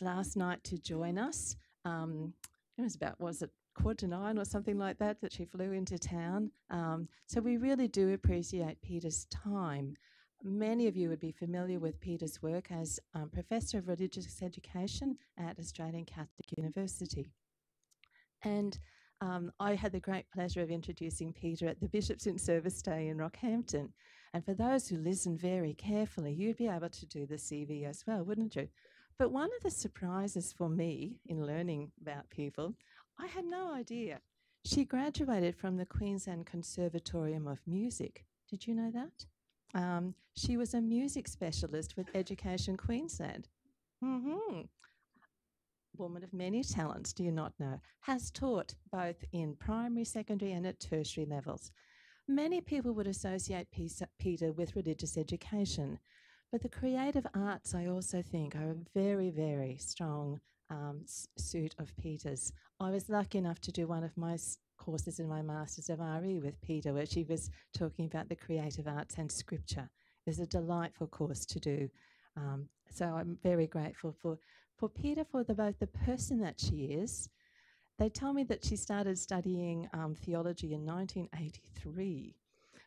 last night to join us. It was about, was it 8:45 or something like that she flew into town. So we really do appreciate Peter's time. Many of you would be familiar with Peter's work as Professor of Religious Education at Australian Catholic University. And I had the great pleasure of introducing Peter at the Bishops in Service Day in Rockhampton. And for those who listen very carefully, you'd be able to do the CV as well, wouldn't you? But one of the surprises for me in learning about people, I had no idea. She graduated from the Queensland Conservatorium of Music. Did you know that? She was a music specialist with Education Queensland. Woman of many talents, do you not know, has taught both in primary, secondary and at tertiary levels. Many people would associate Peter with religious education, but the creative arts, I also think, are a very, very strong suit of Peter's. I was lucky enough to do one of my courses in my Masters of RE with Peter, where she was talking about the creative arts and scripture. It was a delightful course to do. So I'm very grateful for Peta, for both the person that she is. They tell me that she started studying theology in 1983.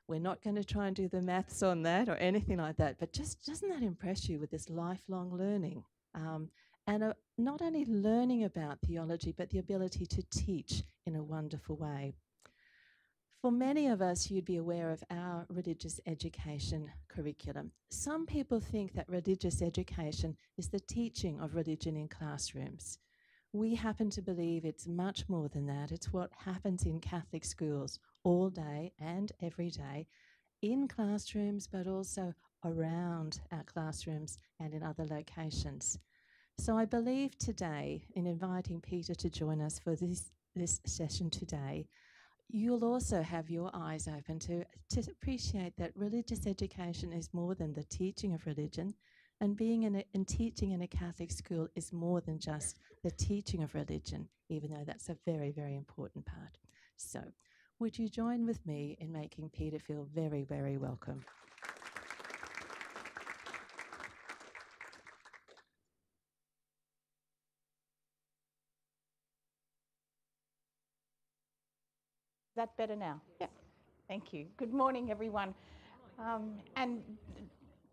We're not going to try and do the maths on that or anything like that, but just doesn't that impress you with this lifelong learning? And not only learning about theology, but the ability to teach in a wonderful way. For many of us, you'd be aware of our religious education curriculum. Some people think that religious education is the teaching of religion in classrooms. We happen to believe it's much more than that. It's what happens in Catholic schools all day and every day, in classrooms, but also around our classrooms and in other locations. So I believe today, in inviting Peter to join us for this session today, you'll also have your eyes open to appreciate that religious education is more than the teaching of religion, and being in teaching in a Catholic school is more than just the teaching of religion, even though that's a very, very important part. So, would you join with me in making Peter feel very, very welcome? Is that better now? Yeah. Thank you. Good morning, everyone. And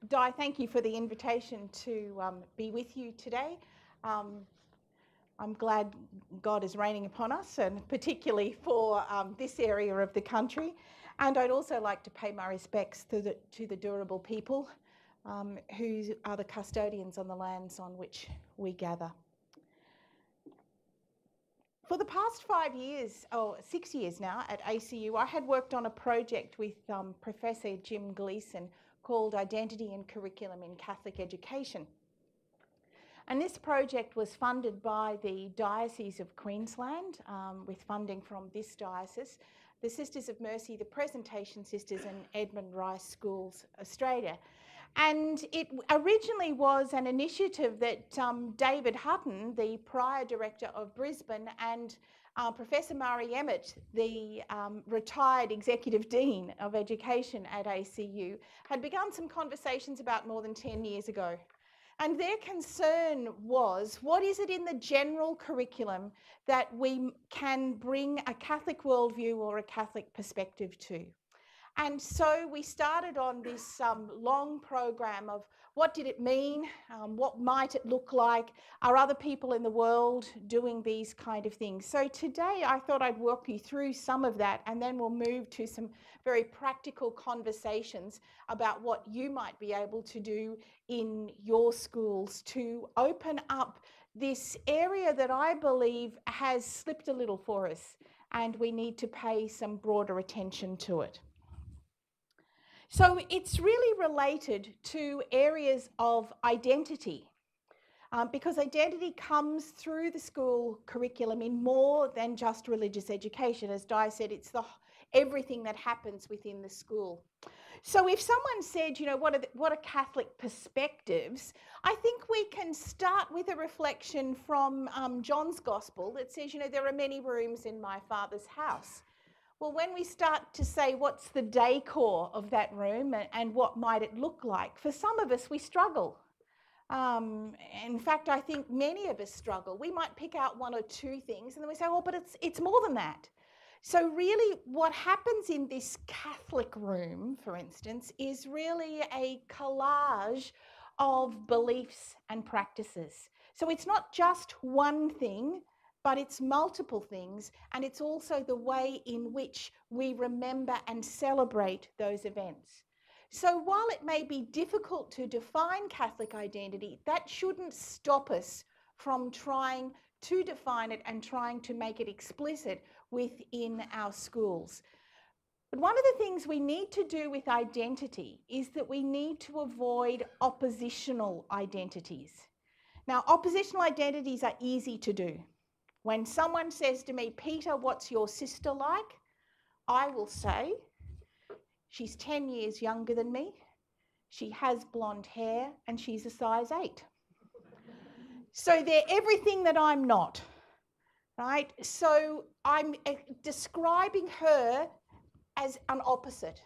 Di, thank you for the invitation to be with you today. I'm glad God is raining upon us, and particularly for this area of the country. And I'd also like to pay my respects to the Durable people who are the custodians on the lands on which we gather. For the past 5 years, or 6 years now at ACU, I had worked on a project with Professor Jim Gleeson called Identity and Curriculum in Catholic Education. And this project was funded by the Diocese of Queensland with funding from this diocese, the Sisters of Mercy, the Presentation Sisters and Edmund Rice Schools Australia. And it originally was an initiative that David Hutton, the prior director of Brisbane, and Professor Murray Emmett, the retired executive dean of education at ACU, had begun some conversations about more than 10 years ago. And their concern was, what is it in the general curriculum that we can bring a Catholic worldview or a Catholic perspective to? And so we started on this long program of what did it mean, what might it look like, are other people in the world doing these kind of things? So today I thought I'd walk you through some of that, and then we'll move to some very practical conversations about what you might be able to do in your schools to open up this area that I believe has slipped a little for us, and we need to pay some broader attention to it. So it's really related to areas of identity, because identity comes through the school curriculum in more than just religious education. As Di said, it's everything that happens within the school. So if someone said, you know, what are Catholic perspectives, I think we can start with a reflection from John's Gospel that says, you know, there are many rooms in my Father's house. Well, when we start to say what's the decor of that room and what might it look like, for some of us we struggle. In fact, I think many of us struggle. We might pick out one or two things and then we say, oh, but it's more than that. So really what happens in this Catholic room, for instance, is really a collage of beliefs and practices. So it's not just one thing, but it's multiple things, and it's also the way in which we remember and celebrate those events. So while it may be difficult to define Catholic identity, that shouldn't stop us from trying to define it and trying to make it explicit within our schools. But one of the things we need to do with identity is that we need to avoid oppositional identities. Now, oppositional identities are easy to do. When someone says to me, Peter, what's your sister like? I will say, she's 10 years younger than me, she has blonde hair, and she's a size 8. So they're everything that I'm not, right? So I'm describing her as an opposite.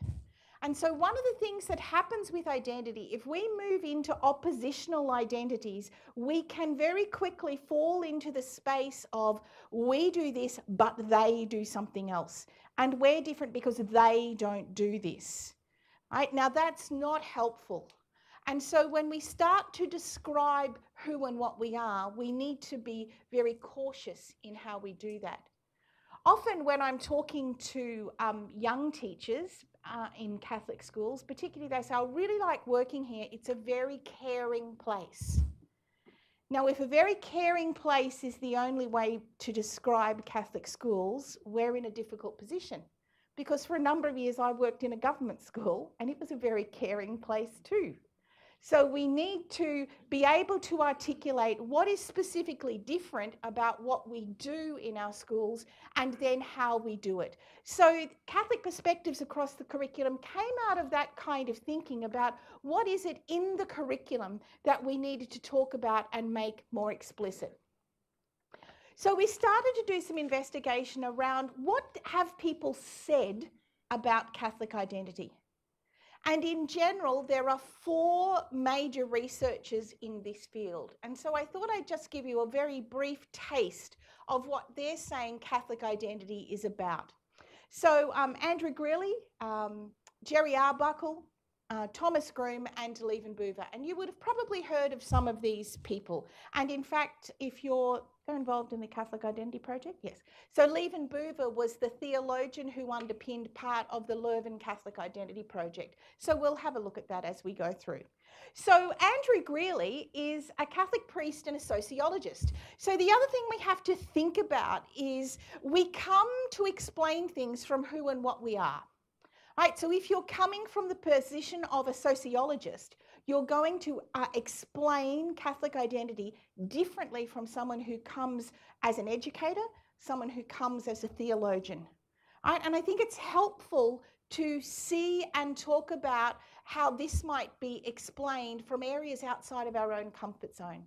And so one of the things that happens with identity, if we move into oppositional identities, we can very quickly fall into the space of we do this, but they do something else. And we're different because they don't do this. Right? Now, that's not helpful. And so when we start to describe who and what we are, we need to be very cautious in how we do that. Often when I'm talking to young teachers in Catholic schools, particularly they say, I really like working here. It's a very caring place. Now, if a very caring place is the only way to describe Catholic schools, we're in a difficult position. Because for a number of years I worked in a government school and it was a very caring place too. So we need to be able to articulate what is specifically different about what we do in our schools and then how we do it. So Catholic perspectives across the curriculum came out of that kind of thinking about what is it in the curriculum that we needed to talk about and make more explicit. So we started to do some investigation around what have people said about Catholic identity. And in general, there are 4 major researchers in this field. And so I thought I'd just give you a very brief taste of what they're saying Catholic identity is about. So Andrew Greely, Gerald Arbuckel, Thomas Groome and Lieven Boeve. And you would have probably heard of some of these people. And in fact, if you're involved in the Catholic Identity Project, yes. So Lieven Boeve was the theologian who underpinned part of the Lieven Catholic Identity Project. So we'll have a look at that as we go through. So Andrew Greely is a Catholic priest and a sociologist. So the other thing we have to think about is we come to explain things from who and what we are. Right, so if you're coming from the position of a sociologist, you're going to explain Catholic identity differently from someone who comes as an educator, someone who comes as a theologian. Right? And I think it's helpful to see and talk about how this might be explained from areas outside of our own comfort zone.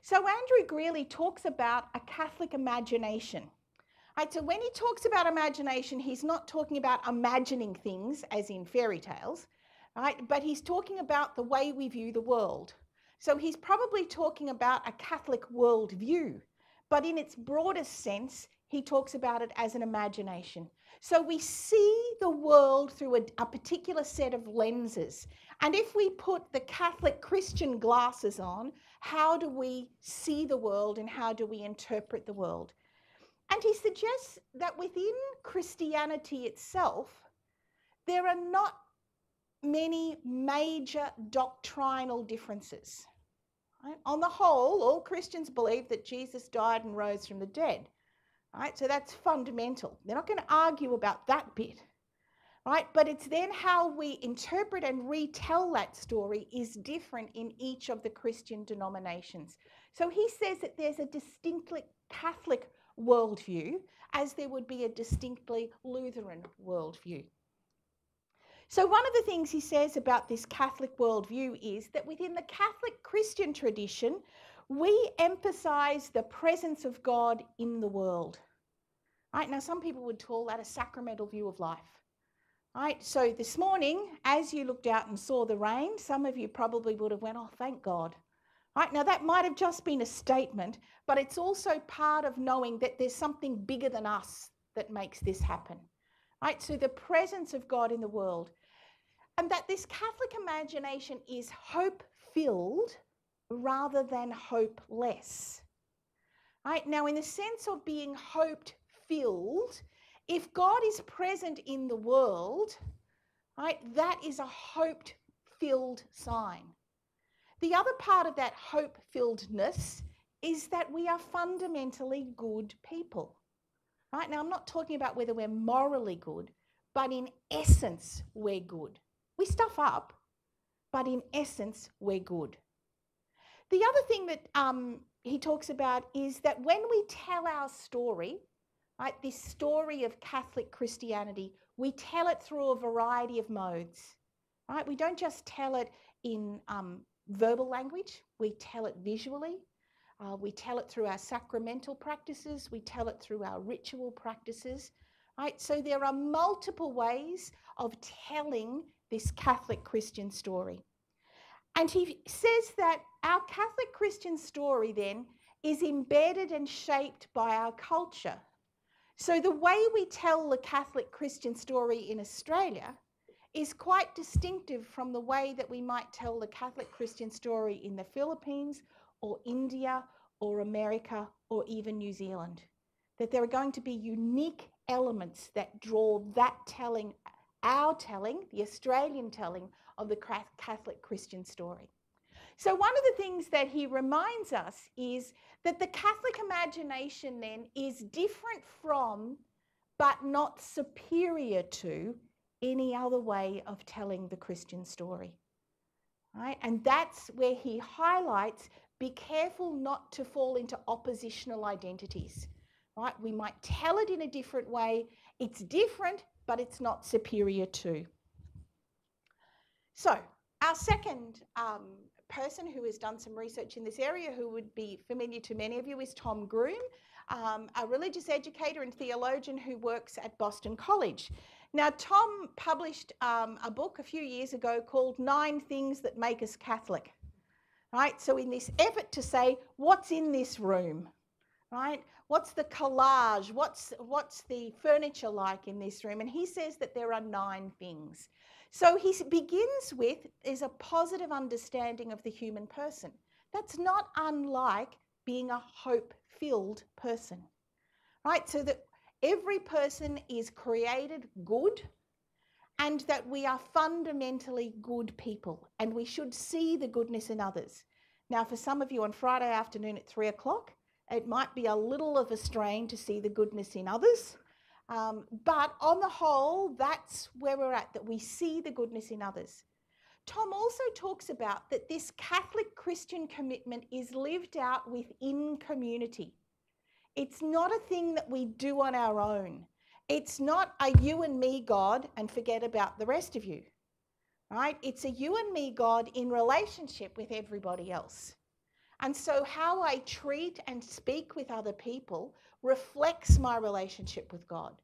So Andrew Greely talks about a Catholic imagination. Right, so when he talks about imagination, he's not talking about imagining things as in fairy tales, right? But he's talking about the way we view the world. So he's probably talking about a Catholic worldview, but in its broadest sense, he talks about it as an imagination. So we see the world through a particular set of lenses. And if we put the Catholic Christian glasses on, how do we see the world and how do we interpret the world? And he suggests that within Christianity itself, there are not many major doctrinal differences. Right? On the whole, all Christians believe that Jesus died and rose from the dead. Right? So that's fundamental. They're not going to argue about that bit. Right? But it's then how we interpret and retell that story is different in each of the Christian denominations. So he says that there's a distinctly Catholic worldview as there would be a distinctly Lutheran worldview. So one of the things he says about this Catholic worldview is that within the Catholic Christian tradition, we emphasize the presence of God in the world. Right? Now, some people would call that a sacramental view of life. Right? So this morning, as you looked out and saw the rain, some of you probably would have went, oh, thank God. Right? Now, that might have just been a statement, but it's also part of knowing that there's something bigger than us that makes this happen. Right? So the presence of God in the world, and that this Catholic imagination is hope-filled rather than hopeless. Right? Now, in the sense of being hope-filled, if God is present in the world, right, that is a hope-filled sign. The other part of that hope-filledness is that we are fundamentally good people. Right? Now, I'm not talking about whether we're morally good, but in essence, we're good. We stuff up, but in essence, we're good. The other thing that he talks about is that when we tell our story, right, this story of Catholic Christianity, we tell it through a variety of modes. Right? We don't just tell it in verbal language, we tell it visually. We tell it through our sacramental practices. We tell it through our ritual practices. Right? So there are multiple ways of telling this Catholic Christian story. And he says that our Catholic Christian story then is embedded and shaped by our culture. So the way we tell the Catholic Christian story in Australia is quite distinctive from the way that we might tell the Catholic Christian story in the Philippines or India or America or even New Zealand. That there are going to be unique elements that draw that telling, our telling, the Australian telling of the Catholic Christian story. So one of the things that he reminds us is that the Catholic imagination then is different from, but not superior to, any other way of telling the Christian story. Right? And that's where he highlights, be careful not to fall into oppositional identities. Right? We might tell it in a different way. It's different, but it's not superior to. So our second person who has done some research in this area, who would be familiar to many of you, is Tom Groome, a religious educator and theologian who works at Boston College. Now, Tom published a book a few years ago called 9 Things That Make Us Catholic. Right? So in this effort to say, what's in this room? Right? What's the collage? What's the furniture like in this room? And he says that there are 9 things. So he begins with is a positive understanding of the human person. That's not unlike being a hope-filled person. Right? So that every person is created good, and that we are fundamentally good people, and we should see the goodness in others. Now, for some of you on Friday afternoon at 3 o'clock, it might be a little of a strain to see the goodness in others, but on the whole, that's where we're at, that we see the goodness in others. Tom also talks about that this Catholic Christian commitment is lived out within community. It's not a thing that we do on our own. It's not a you and me God and forget about the rest of you, right? It's a you and me God in relationship with everybody else. And so how I treat and speak with other people reflects my relationship with God.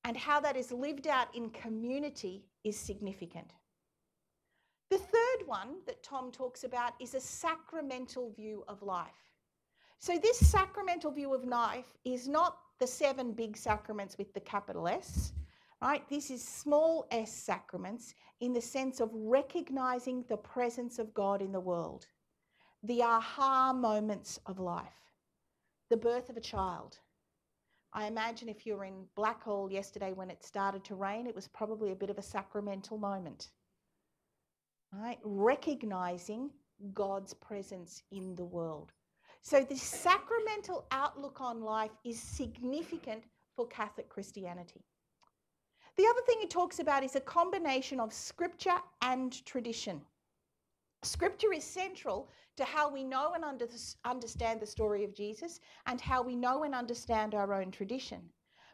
And how that is lived out in community is significant. The third one that Tom talks about is a sacramental view of life. So this sacramental view of life is not the 7 big sacraments with the capital S, right? This is small s sacraments in the sense of recognizing the presence of God in the world. The aha moments of life. The birth of a child. I imagine if you were in Blackhall yesterday when it started to rain, it was probably a bit of a sacramental moment. Right? Recognizing God's presence in the world. So this sacramental outlook on life is significant for Catholic Christianity. The other thing he talks about is a combination of scripture and tradition. Scripture is central to how we know and understand the story of Jesus and how we know and understand our own tradition.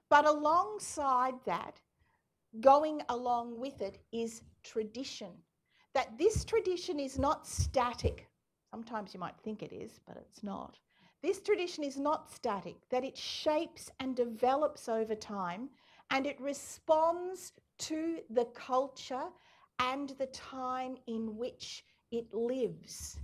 But alongside that, going along with it is tradition. That this tradition is not static. Sometimes you might think it is, but it's not. This tradition is not static, that it shapes and develops over time, and it responds to the culture and the time in which it lives.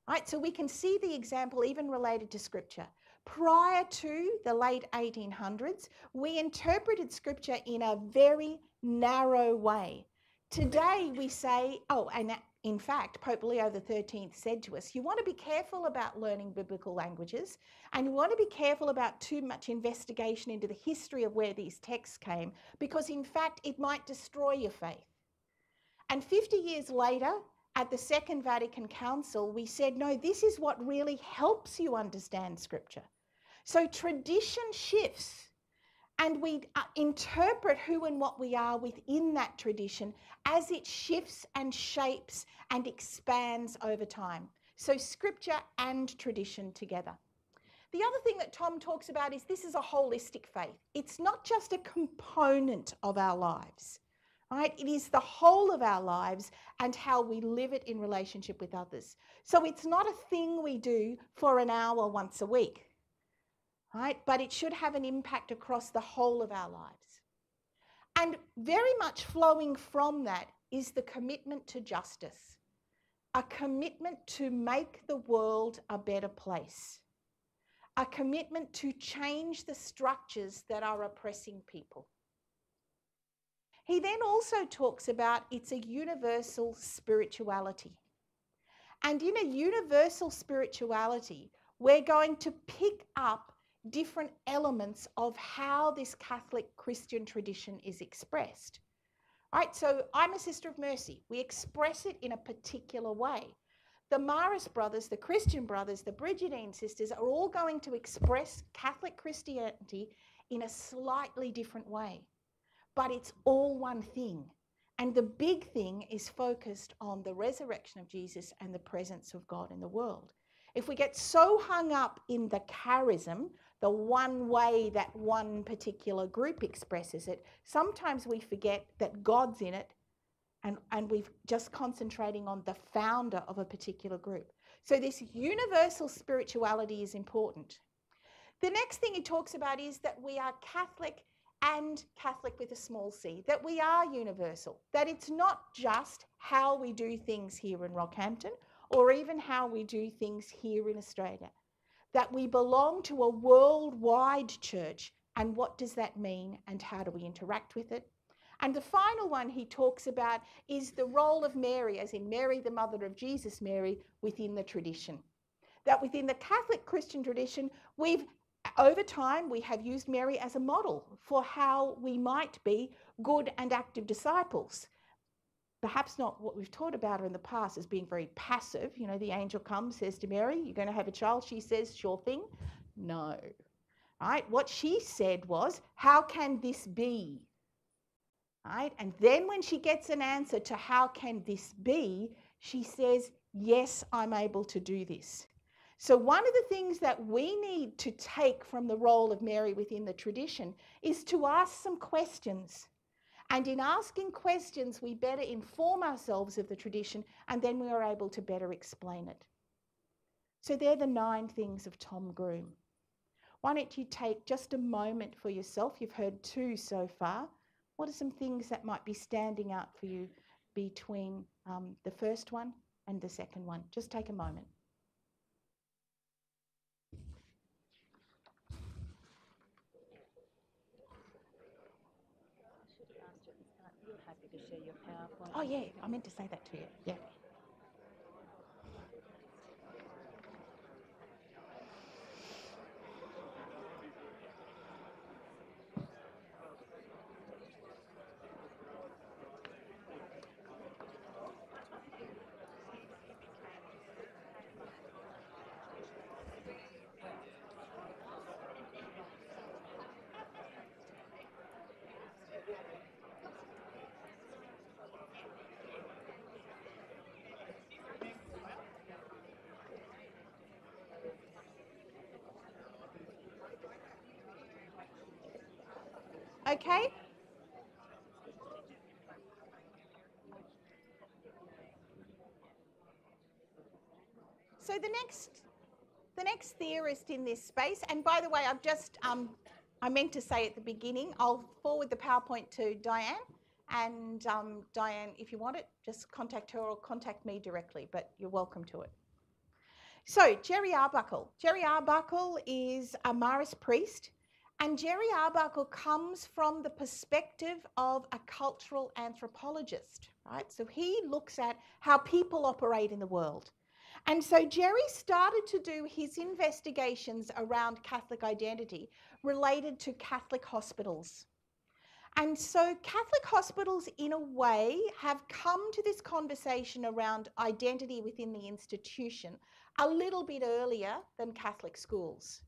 Right? So we can see the example even related to Scripture. Prior to the late 1800s, we interpreted Scripture in a very narrow way. Today we say, oh, and in fact, Pope Leo XIII said to us, you want to be careful about learning biblical languages, and you want to be careful about too much investigation into the history of where these texts came, because in fact it might destroy your faith. And 50 years later, at the Second Vatican Council, we said, no, this is what really helps you understand Scripture. So tradition shifts, and we interpret who and what we are within that tradition as it shifts and shapes and expands over time. So Scripture and tradition together. The other thing that Tom talks about is this is a holistic faith. It's not just a component of our lives. Right? It is the whole of our lives and how we live it in relationship with others. So it's not a thing we do for an hour once a week, right? But it should have an impact across the whole of our lives. And very much flowing from that is the commitment to justice, a commitment to make the world a better place, a commitment to change the structures that are oppressing people. He then also talks about it's a universal spirituality. And in a universal spirituality, we're going to pick up different elements of how this Catholic Christian tradition is expressed. Right? So I'm a Sister of Mercy. We express it in a particular way. The Maris brothers, the Christian brothers, the Brigidine sisters are all going to express Catholic Christianity in a slightly different way. But it's all one thing. And the big thing is focused on the resurrection of Jesus and the presence of God in the world. If we get so hung up in the charism, the one way that one particular group expresses it, sometimes we forget that God's in it and we're just concentrating on the founder of a particular group. So this universal spirituality is important. The next thing he talks about is that we are Catholic and Catholic with a small c, that we are universal, that it's not just how we do things here in Rockhampton or even how we do things here in Australia, that we belong to a worldwide church. And what does that mean and how do we interact with it? And the final one he talks about is the role of Mary, as in Mary, the mother of Jesus, Mary, within the tradition. That within the Catholic Christian tradition, over time, we have used Mary as a model for how we might be good and active disciples. Perhaps not what we've taught about her in the past as being very passive. You know, the angel comes, says to Mary, you're going to have a child. She says, sure thing. No. Right? What she said was, how can this be? Right? And then when she gets an answer to how can this be, she says, yes, I'm able to do this. So one of the things that we need to take from the role of Mary within the tradition is to ask some questions. And in asking questions, we better inform ourselves of the tradition, and then we are able to better explain it. So they're the 9 things of Tom Groome. Why don't you take just a moment for yourself? You've heard 2 so far. What are some things that might be standing out for you between the first one and the second one? Just take a moment. You're happy to share your PowerPoint. Oh, yeah, I meant to say that to you. Yeah. Okay. So the next theorist in this space, and by the way, I've just, I meant to say at the beginning, I'll forward the PowerPoint to Diane, and Diane, if you want it, just contact her or contact me directly, but you're welcome to it. So Gerald Arbuckel. Gerald Arbuckel is a Marist priest, and Gerald Arbuckel comes from the perspective of a cultural anthropologist, right? So he looks at how people operate in the world. And so Jerry started to do his investigations around Catholic identity related to Catholic hospitals. And so Catholic hospitals, in a way, have come to this conversation around identity within the institution a little bit earlier than Catholic schools.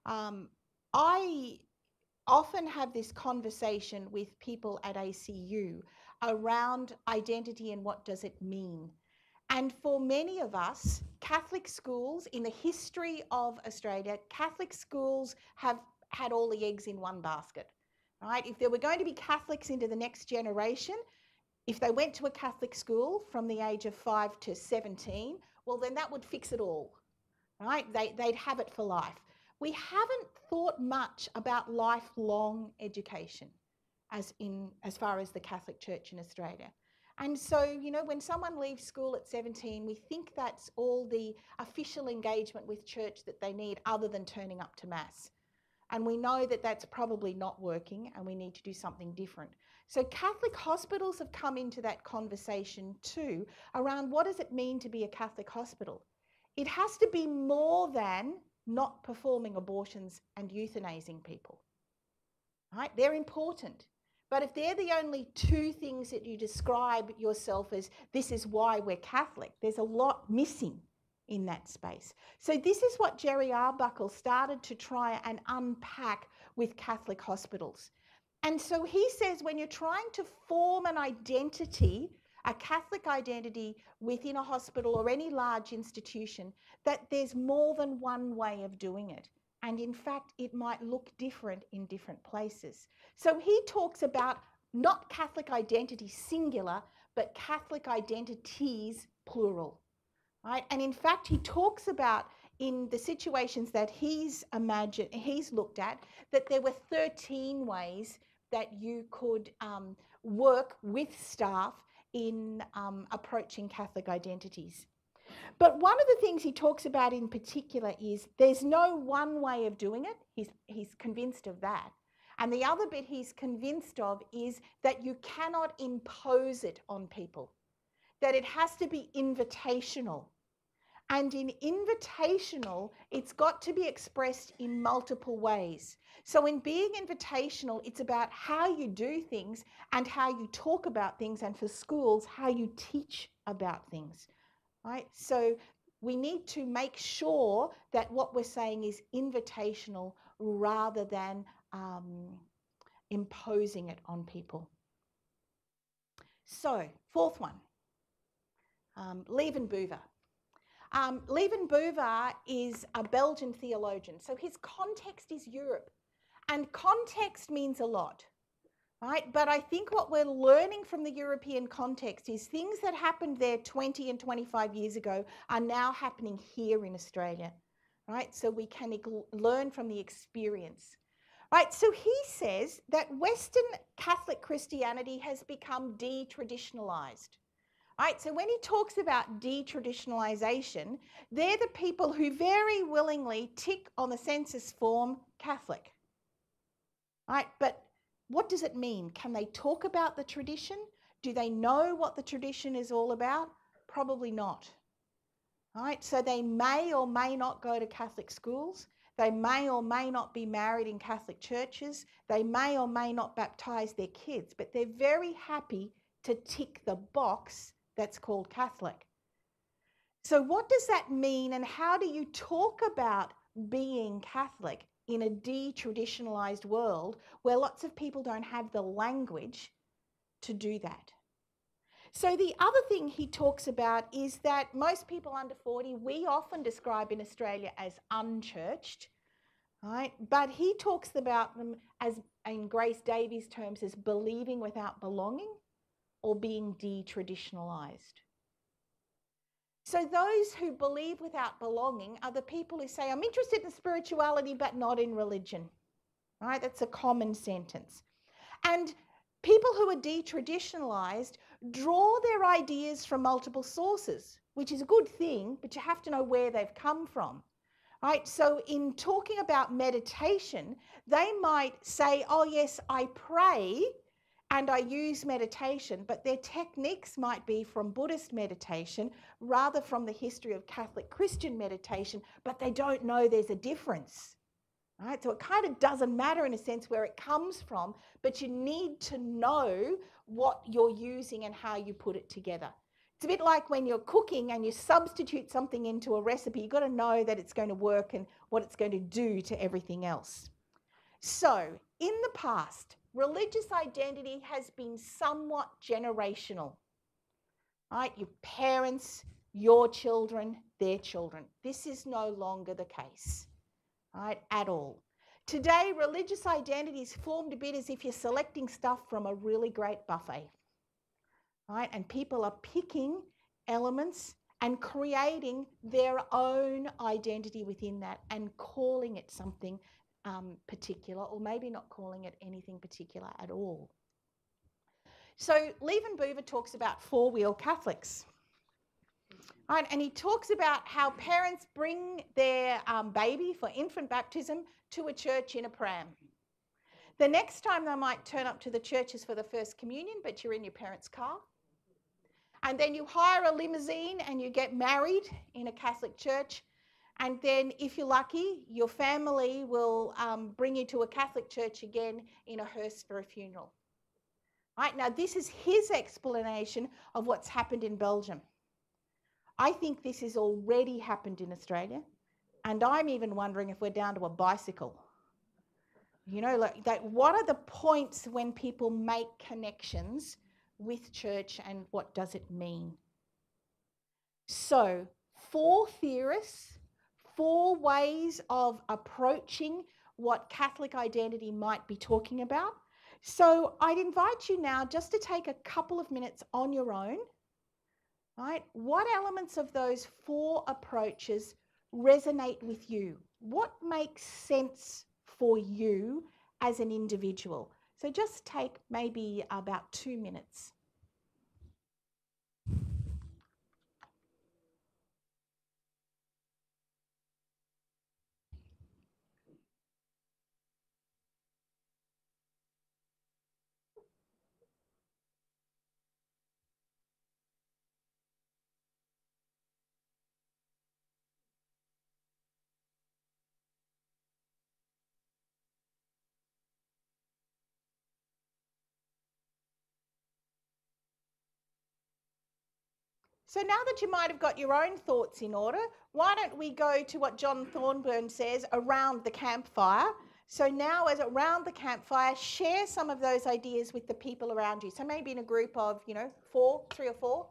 I often have this conversation with people at ACU around identity and what does it mean. And for many of us, Catholic schools, in the history of Australia, Catholic schools have had all the eggs in one basket. Right? If there were going to be Catholics into the next generation, if they went to a Catholic school from the age of 5 to 17, well, then that would fix it all, right? They'd have it for life. We haven't thought much about lifelong education as far as the Catholic Church in Australia. And so, you know, when someone leaves school at 17, we think that's all the official engagement with church that they need other than turning up to Mass. And we know that that's probably not working and we need to do something different. So Catholic hospitals have come into that conversation too around what does it mean to be a Catholic hospital? It has to be more than not performing abortions and euthanizing people. Right? They're important. But if they're the only two things that you describe yourself as, this is why we're Catholic, there's a lot missing in that space. So this is what Gerald Arbuckel started to try and unpack with Catholic hospitals. And so he says when you're trying to form an identity, a Catholic identity within a hospital or any large institution, that there's more than one way of doing it. And in fact, it might look different in different places. So he talks about not Catholic identity singular, but Catholic identities plural. Right? And in fact, he talks about in the situations that he's looked at, that there were 13 ways that you could work with staff in approaching Catholic identities. But one of the things he talks about in particular is there's no one way of doing it. He's convinced of that. And the other bit he's convinced of is that you cannot impose it on people, that it has to be invitational. And in invitational, it's got to be expressed in multiple ways. So in being invitational, it's about how you do things and how you talk about things, and for schools, how you teach about things, right? So we need to make sure that what we're saying is invitational rather than imposing it on people. So, fourth one, Lieven Boeve. Lieven Boeve is a Belgian theologian, so his context is Europe, and context means a lot, right? But I think what we're learning from the European context is things that happened there 20 and 25 years ago are now happening here in Australia, right? So we can learn from the experience, right? So he says that Western Catholic Christianity has become de-traditionalized. Right, so when he talks about de-traditionalization, they're the people who very willingly tick on the census form Catholic. Right, but what does it mean? Can they talk about the tradition? Do they know what the tradition is all about? Probably not. Right, so they may or may not go to Catholic schools. They may or may not be married in Catholic churches. They may or may not baptize their kids, but they're very happy to tick the box that's called Catholic. So what does that mean, and how do you talk about being Catholic in a de-traditionalized world where lots of people don't have the language to do that? So the other thing he talks about is that most people under 40, we often describe in Australia as unchurched, right? But he talks about them as, in Grace Davies' terms, as believing without belonging, or being de-traditionalized. So those who believe without belonging are the people who say, I'm interested in spirituality but not in religion. Right? That's a common sentence. And people who are de-traditionalized draw their ideas from multiple sources. which is a good thing, but you have to know where they've come from. Right? So in talking about meditation, they might say, oh yes, I pray and I use meditation, but their techniques might be from Buddhist meditation rather from the history of Catholic Christian meditation, but they don't know there's a difference. Right? So it kind of doesn't matter in a sense where it comes from, but you need to know what you're using and how you put it together. It's a bit like when you're cooking and you substitute something into a recipe, you've got to know that it's going to work and what it's going to do to everything else. So, in the past, religious identity has been somewhat generational. Right? Your parents, your children, their children. This is no longer the case, right, at all. Today, religious identity is formed a bit as if you're selecting stuff from a really great buffet. Right? And people are picking elements and creating their own identity within that and calling it something particular, or maybe not calling it anything particular at all. So Lieven Boeve talks about four-wheel Catholics. Right? And he talks about how parents bring their baby for infant baptism to a church in a pram. The next time they might turn up to the churches for the first communion, but you're in your parents' car. And then you hire a limousine and you get married in a Catholic church. And then, if you're lucky, your family will bring you to a Catholic church again in a hearse for a funeral. Right? Now, this is his explanation of what's happened in Belgium. I think this has already happened in Australia. And I'm even wondering if we're down to a bicycle. You know, like that, what are the points when people make connections with church and what does it mean? So, 4 theorists, 4 ways of approaching what Catholic identity might be talking about. So I'd invite you now just to take a couple of minutes on your own, right? What elements of those 4 approaches resonate with you? What makes sense for you as an individual? So just take maybe about 2 minutes. So now that you might have got your own thoughts in order, why don't we go to what John Thornburn says, around the campfire. So now, as around the campfire, share some of those ideas with the people around you. So maybe in a group of, 3 or 4.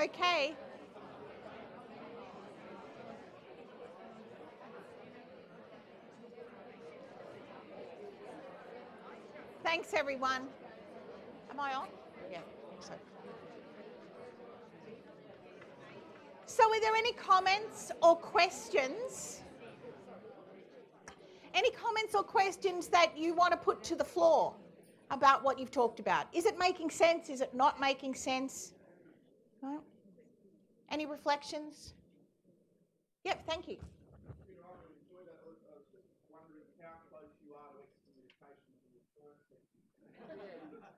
Okay. Thanks, everyone. Am I on? Yeah, I think so. So are there any comments or questions? Any comments or questions that you want to put to the floor about what you've talked about? Is it making sense? Is it not making sense? No? Any reflections? Yep, thank you.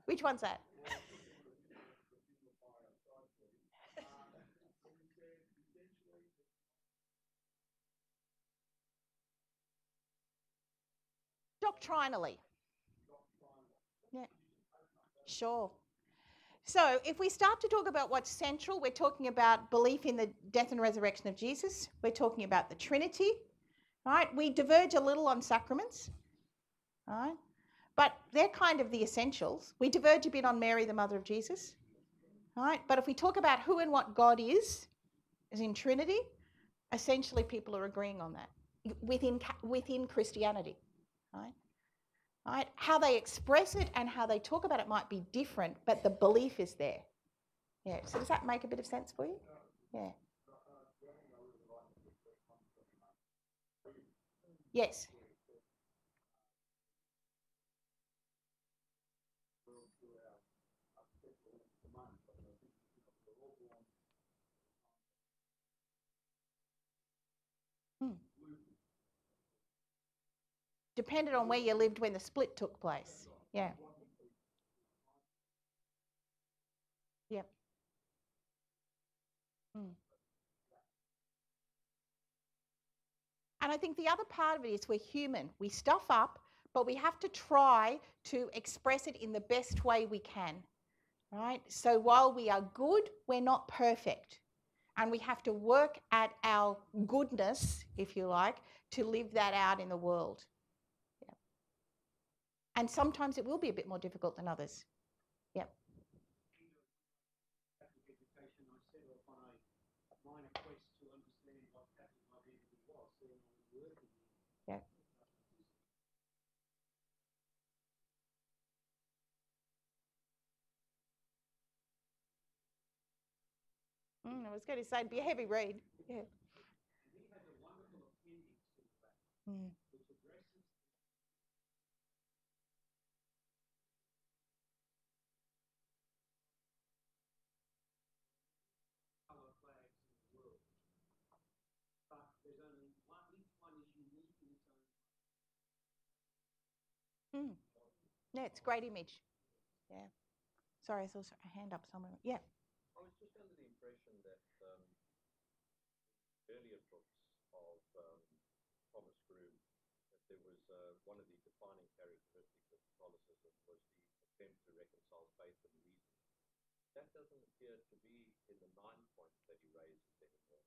Which one's that? Doctrinally. Yeah. Sure. So if we start to talk about what's central, we're talking about belief in the death and resurrection of Jesus. We're talking about the Trinity, right? We diverge a little on sacraments, right? But they're kind of the essentials. We diverge a bit on Mary, the mother of Jesus, right? But if we talk about who and what God is, as in Trinity, essentially people are agreeing on that within Christianity, right? Right? How they express it and how they talk about it might be different, but the belief is there. Yeah. So does that make a bit of sense for you? Yeah. Yes. Depended on where you lived when the split took place. Yeah. Yep. And I think the other part of it is we're human. We stuff up, but we have to try to express it in the best way we can, right? So while we are good, we're not perfect. And we have to work at our goodness, if you like, to live that out in the world. Yeah. And sometimes it will be a bit more difficult than others. Yep. Yeah. I was going to say it'd be a heavy read. Yeah. Yeah, it's a great image. Yeah. Sorry, I saw a hand up somewhere. Yeah. I was just under the impression that earlier books of Thomas Groome, that there was one of the defining characteristics of Catholicism was the attempt to reconcile faith and reason. That doesn't appear to be in the 9 points that he raises anymore.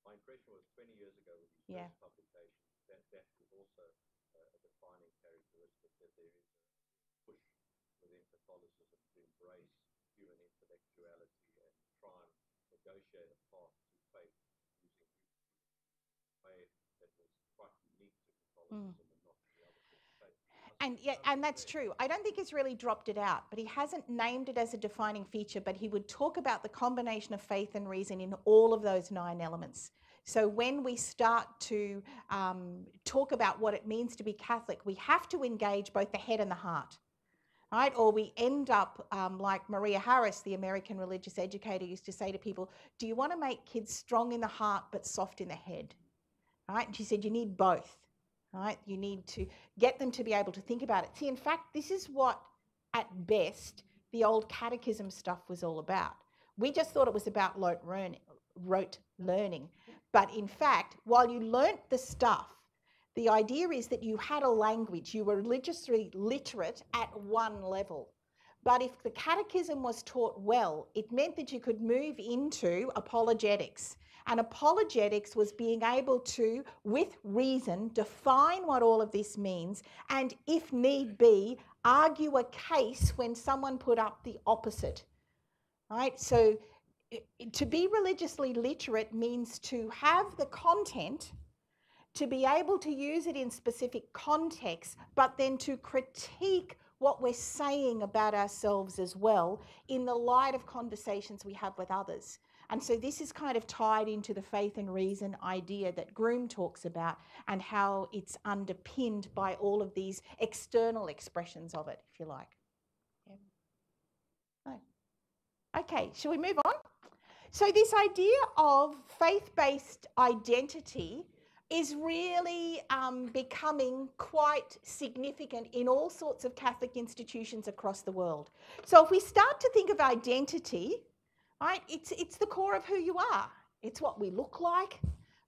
My impression was 20 years ago with his first publication, that was also a defining characteristic, that there is a push within Catholicism to embrace human intellectuality and try and negotiate a path to faith using a way that was quite unique to Catholicism and not to the other faiths. And that's true. I don't think he's really dropped it out, but he hasn't named it as a defining feature, but he would talk about the combination of faith and reason in all of those 9 elements. So when we start to talk about what it means to be Catholic, we have to engage both the head and the heart, right? Or we end up like Maria Harris, the American religious educator, used to say to people, do you want to make kids strong in the heart but soft in the head? Right? And she said, you need both. Right? You need to get them to be able to think about it. See, in fact, this is what, at best, the old catechism stuff was all about. We just thought it was about rote learning. But in fact, while you learnt the stuff, the idea is that you had a language. You were religiously literate at one level. But if the catechism was taught well, it meant that you could move into apologetics. And apologetics was being able to, with reason, define what all of this means and, if need be, argue a case when someone put up the opposite. Right? So to be religiously literate means to have the content, to be able to use it in specific contexts, but then to critique what we're saying about ourselves as well in the light of conversations we have with others. And so this is kind of tied into the faith and reason idea that Groome talks about and how it's underpinned by all of these external expressions of it, if you like. Yeah. Oh. Okay, shall we move on? So this idea of faith-based identity is really becoming quite significant in all sorts of Catholic institutions across the world. So if we start to think of identity, right, it's the core of who you are. It's what we look like,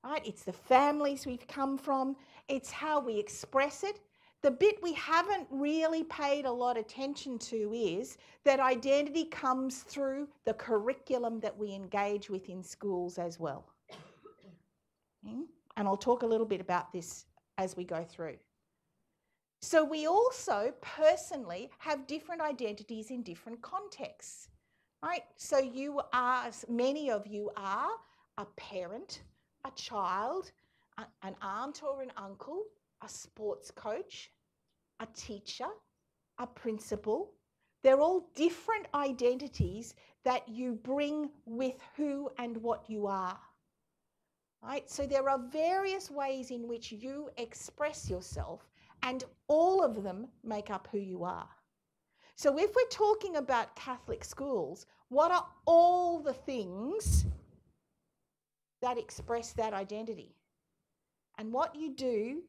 right? It's the families we've come from. It's how we express it. The bit we haven't really paid a lot of attention to is that identity comes through the curriculum that we engage with in schools as well. And I'll talk a little bit about this as we go through. So we also personally have different identities in different contexts, right? So you are, many of you are a parent, a child, an aunt or an uncle, a sports coach, a teacher, a principal. They're all different identities that you bring with who and what you are. Right? So there are various ways in which you express yourself, and all of them make up who you are. So if we're talking about Catholic schools, what are all the things that express that identity? And what you do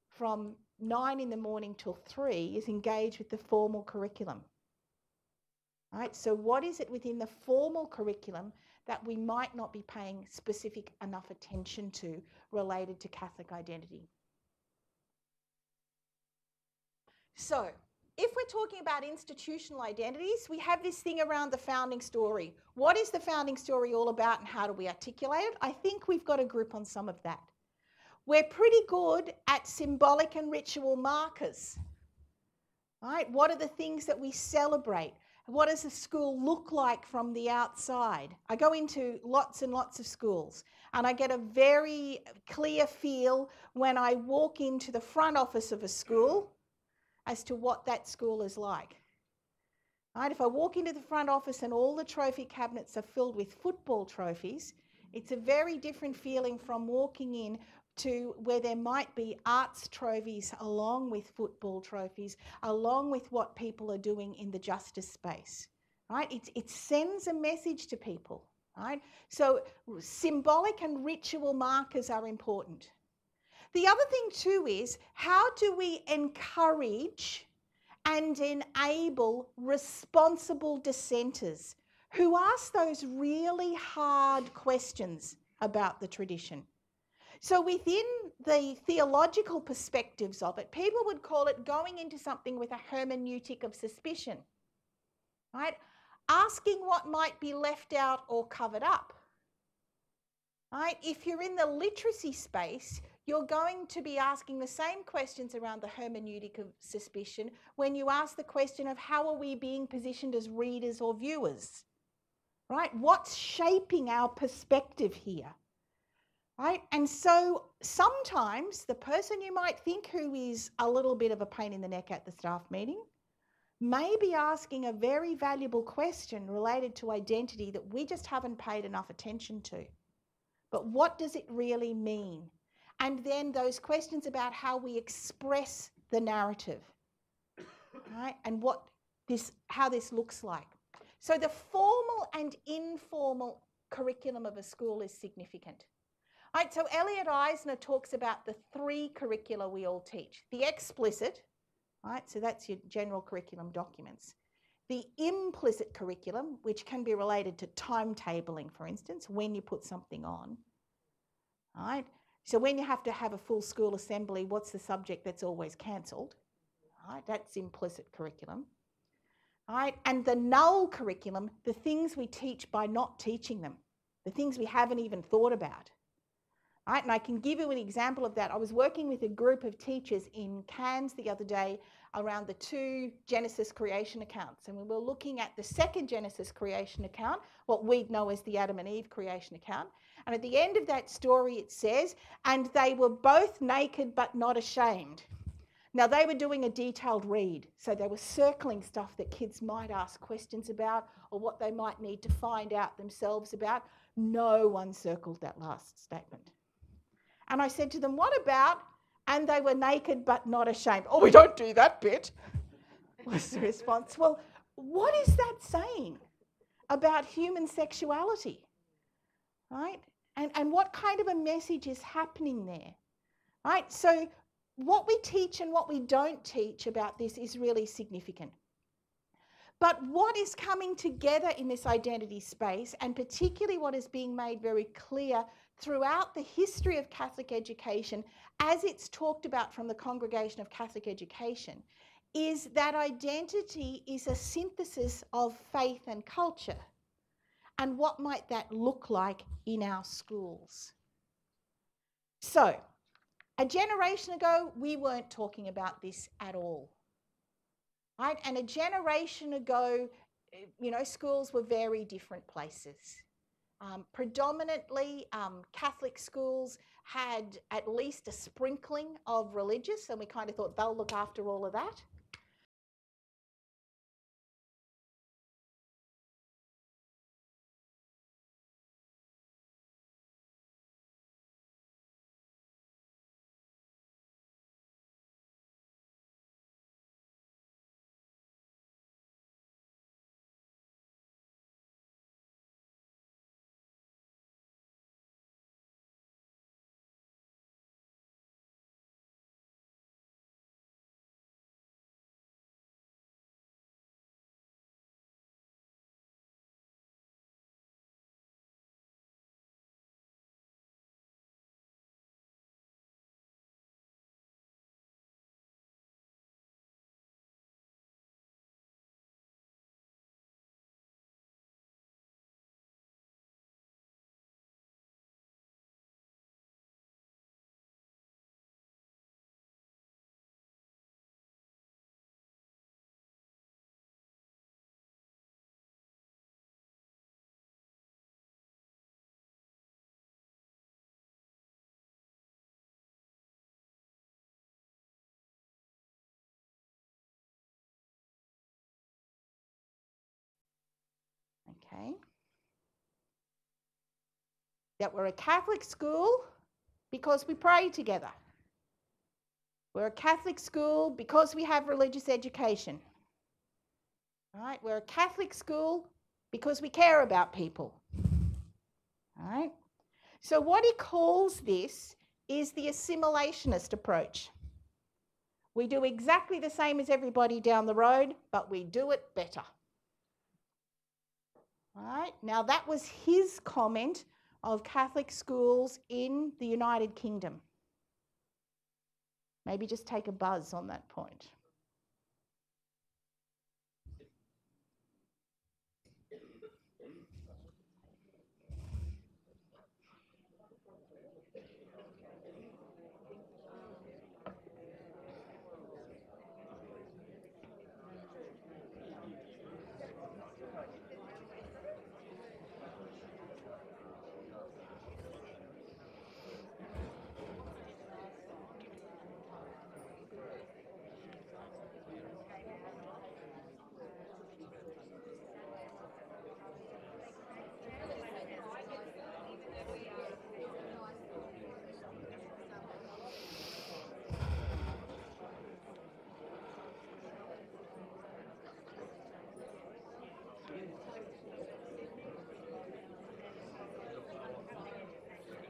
from 9 in the morning till 3 is engage with the formal curriculum. Right? So what is it within the formal curriculum that we might not be paying specific enough attention to related to Catholic identity? So if we're talking about institutional identities, we have this thing around the founding story. What is the founding story all about and how do we articulate it? I think we've got a grip on some of that. We're pretty good at symbolic and ritual markers. Right? What are the things that we celebrate? What does the school look like from the outside? I go into lots and lots of schools and I get a very clear feel when I walk into the front office of a school as to what that school is like. Right? If I walk into the front office and all the trophy cabinets are filled with football trophies, it's a very different feeling from walking in to where there might be arts trophies along with football trophies, along with what people are doing in the justice space, right? It sends a message to people, right? So symbolic and ritual markers are important. The other thing too is, how do we encourage and enable responsible dissenters who ask those really hard questions about the tradition? So within the theological perspectives of it, people would call it going into something with a hermeneutic of suspicion, right? Asking what might be left out or covered up, right? If you're in the literacy space, you're going to be asking the same questions around the hermeneutic of suspicion when you ask the question of how are we being positioned as readers or viewers, right? What's shaping our perspective here? Right? And so sometimes the person you might think who is a little bit of a pain in the neck at the staff meeting may be asking a very valuable question related to identity that we just haven't paid enough attention to. But what does it really mean? And then those questions about how we express the narrative, right? And how this looks like. So the formal and informal curriculum of a school is significant. Right, so Elliot Eisner talks about the 3 curricula we all teach. The explicit, right, so that's your general curriculum documents. The implicit curriculum, which can be related to timetabling, for instance, when you put something on. Right, so when you have to have a full school assembly, what's the subject that's always cancelled? Right, that's implicit curriculum. Right, and the null curriculum, the things we teach by not teaching them, the things we haven't even thought about. Right? And I can give you an example of that. I was working with a group of teachers in Cairns the other day around the 2 Genesis creation accounts. And we were looking at the second Genesis creation account, what we'd know as the Adam and Eve creation account. And at the end of that story it says, and they were both naked but not ashamed. Now they were doing a detailed read, so they were circling stuff that kids might ask questions about or what they might need to find out themselves about. No one circled that last statement. And I said to them, what about, and they were naked but not ashamed? Oh, we don't do that bit, was the response. Well, what is that saying about human sexuality, right? And what kind of a message is happening there, right? So what we teach and what we don't teach about this is really significant. But what is coming together in this identity space, and particularly what is being made very clear throughout the history of Catholic education, as it's talked about from the Congregation of Catholic Education, is that identity is a synthesis of faith and culture. And what might that look like in our schools? So, a generation ago, we weren't talking about this at all. Right? And a generation ago, schools were very different places. Predominantly, Catholic schools had at least a sprinkling of religious, and we kind of thought they'll look after all of that. Okay. That we're a Catholic school because we pray together. We're a Catholic school because we have religious education. Right? We're a Catholic school because we care about people. Right? So what he calls this is the assimilationist approach. We do exactly the same as everybody down the road, but we do it better. Right? Now that was his comment of Catholic schools in the United Kingdom. Maybe just take a buzz on that point.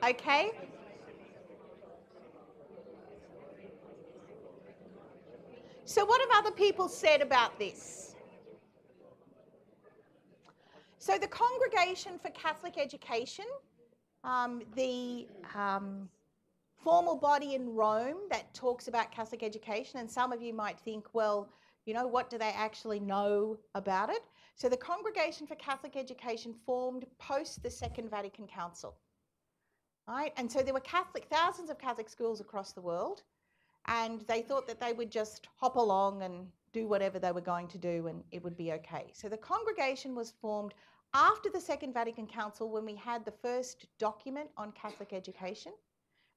Okay? So what have other people said about this? So the Congregation for Catholic Education, the formal body in Rome that talks about Catholic education, and some of you might think, well, what do they actually know about it? So the Congregation for Catholic Education formed post the Second Vatican Council. right? And so there were thousands of Catholic schools across the world, and they thought that they would just hop along and do whatever they were going to do and it would be okay. So the congregation was formed after the Second Vatican Council, when we had the first document on Catholic education.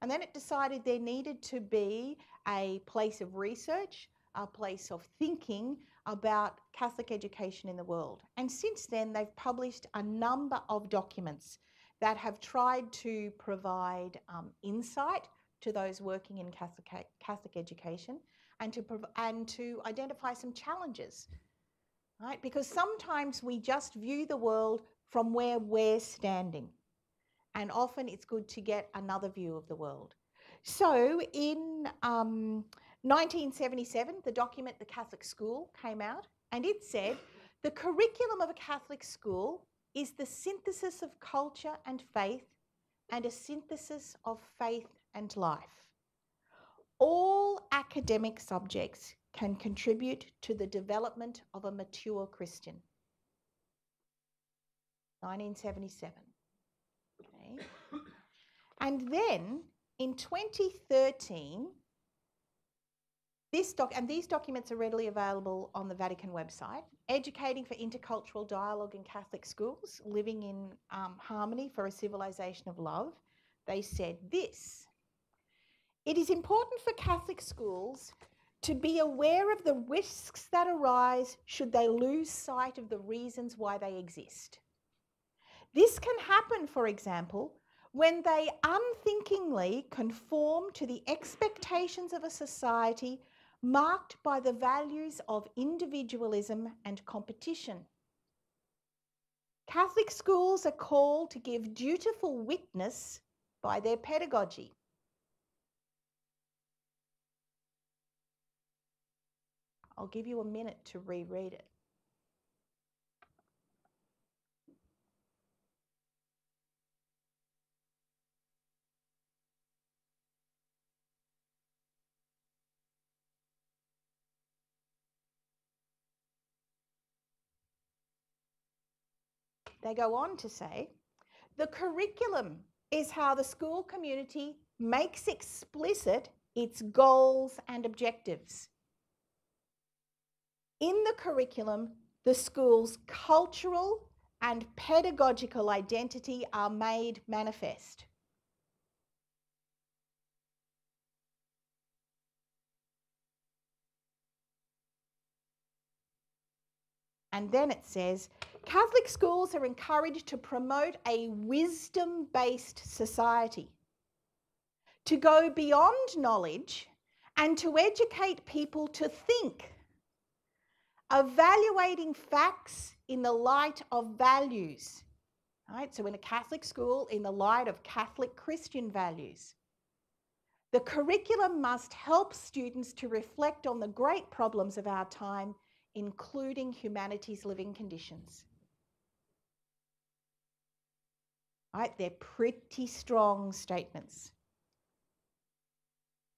And then it decided there needed to be a place of research, a place of thinking about Catholic education in the world. And since then, they've published a number of documents that have tried to provide insight to those working in Catholic education and to identify some challenges, right? Because sometimes we just view the world from where we're standing, and often it's good to get another view of the world. So in 1977, the document The Catholic School came out, and it said, the curriculum of a Catholic school is the synthesis of culture and faith and a synthesis of faith and life. All academic subjects can contribute to the development of a mature Christian. 1977. Okay. And then in 2013, these documents are readily available on the Vatican website, Educating for Intercultural Dialogue in Catholic Schools, Living in Harmony for a Civilization of Love. They said this: it is important for Catholic schools to be aware of the risks that arise should they lose sight of the reasons why they exist. This can happen, for example, when they unthinkingly conform to the expectations of a society marked by the values of individualism and competition. Catholic schools are called to give dutiful witness by their pedagogy. I'll give you a minute to reread it. They go on to say, the curriculum is how the school community makes explicit its goals and objectives. In the curriculum, the school's cultural and pedagogical identity are made manifest. And then it says, Catholic schools are encouraged to promote a wisdom-based society, to go beyond knowledge and to educate people to think, evaluating facts in the light of values. Right? So in a Catholic school, in the light of Catholic Christian values. The curriculum must help students to reflect on the great problems of our time, including humanity's living conditions. Right? They're pretty strong statements.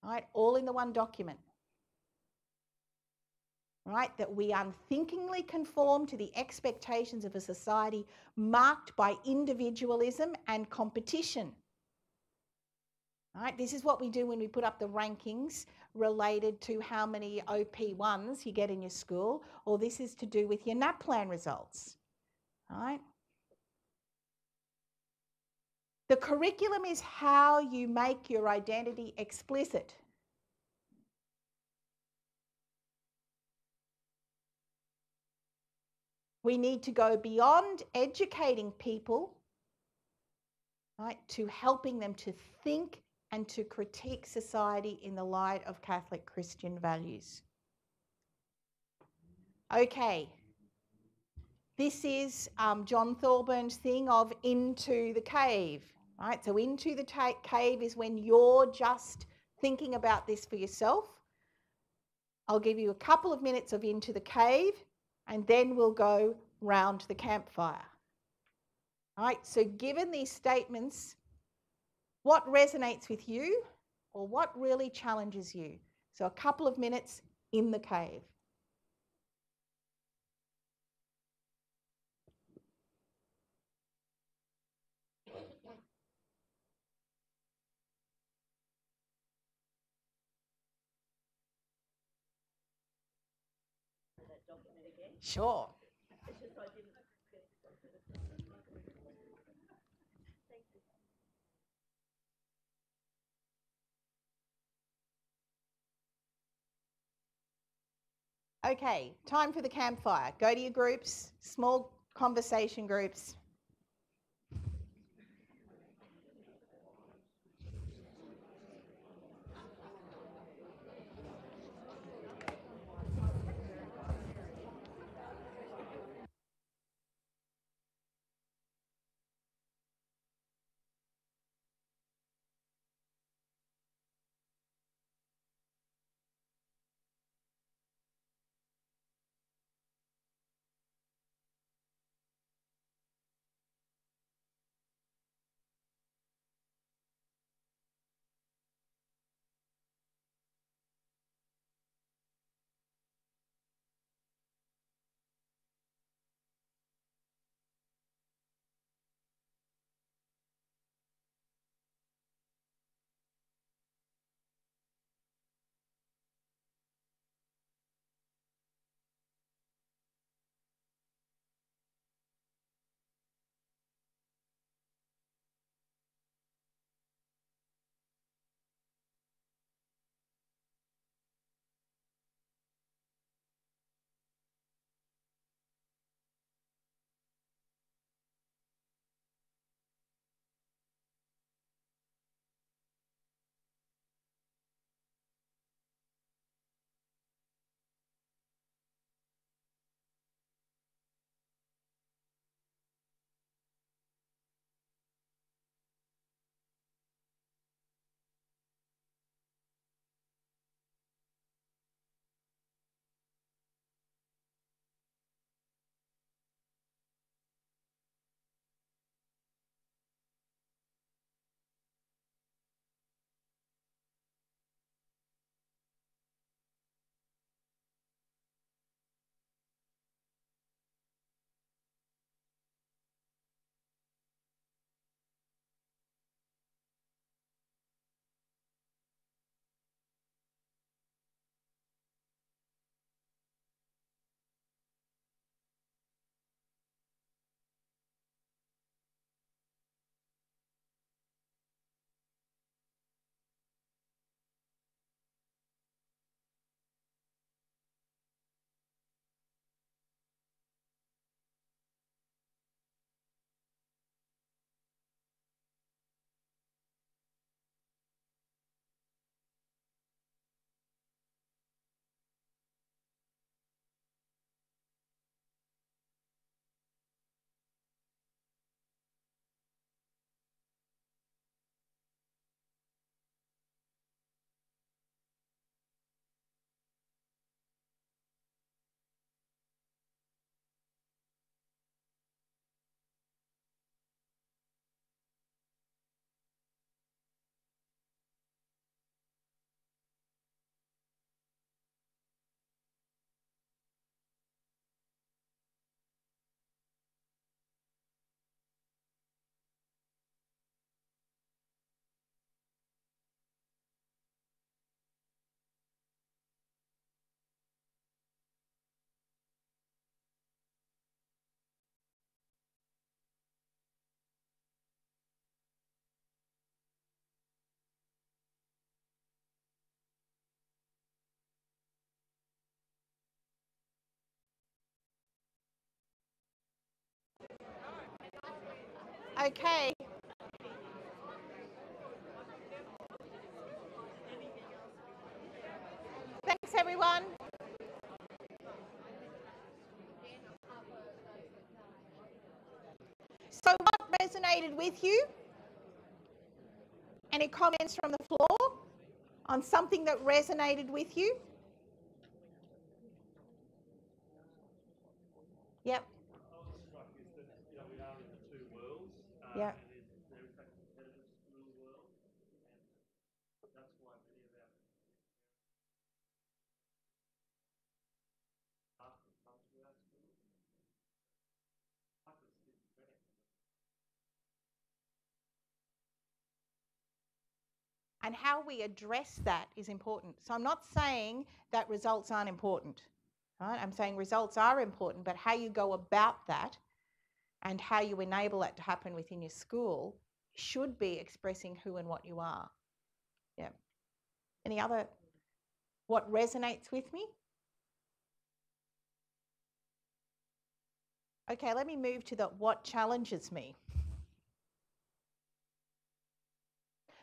Right? All in the one document. Right? That we unthinkingly conform to the expectations of a society marked by individualism and competition. Right? This is what we do when we put up the rankings related to how many OP1s you get in your school, or this is to do with your NAPLAN results. Right? The curriculum is how you make your identity explicit. We need to go beyond educating people, right, to helping them to think and to critique society in the light of Catholic Christian values. Okay, this is John Thorburns' thing of into the cave, right? So into the cave is when you're just thinking about this for yourself. I'll give you a couple of minutes of into the cave, and then we'll go round the campfire. All right, so given these statements, what resonates with you or what really challenges you? So a couple of minutes in the cave. document again. Sure. It's just I didn't get excited. Thank you. Okay, time for the campfire. Go to your groups, small conversation groups. Okay. Thanks, everyone. So what resonated with you? Any comments from the floor on something that resonated with you? Yep. I was struck is that we are in the two worlds. Yeah. And there is that competitive school world, and that's why many of our staff can come to our school. Like it's schizophrenic. And how we address that is important. So I'm not saying that results aren't important. Right? I'm saying results are important, but how you go about that and how you enable that to happen within your school should be expressing who and what you are. Yeah. Any other, what resonates with me? Okay, let me move to the what challenges me.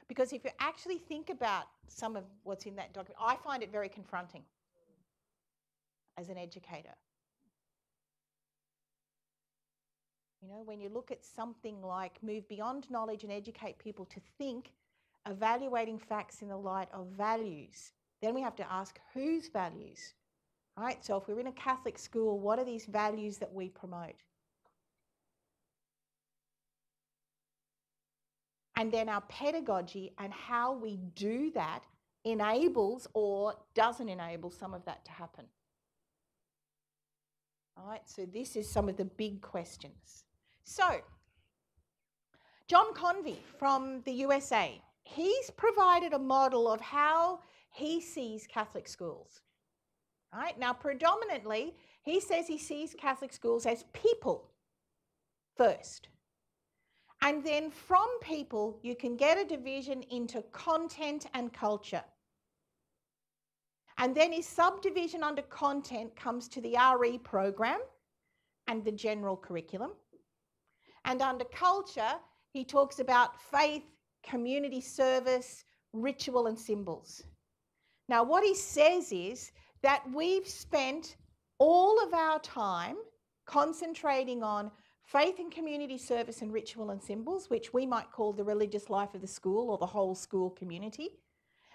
Because if you actually think about some of what's in that document, I find it very confronting as an educator. You know, when you look at something like move beyond knowledge and educate people to think, evaluating facts in the light of values, then we have to ask whose values, right? So if we're in a Catholic school, what are these values that we promote? And then our pedagogy and how we do that enables or doesn't enable some of that to happen. All right, so this is some of the big questions. So, John Convey from the USA, he's provided a model of how he sees Catholic schools. All right, now predominantly, he says he sees Catholic schools as people first. And then from people, you can get a division into content and culture. And then his subdivision under content comes to the RE program and the general curriculum. And under culture, he talks about faith, community service, ritual and symbols. Now, what he says is that we've spent all of our time concentrating on faith and community service and ritual and symbols, which we might call the religious life of the school or the whole school community.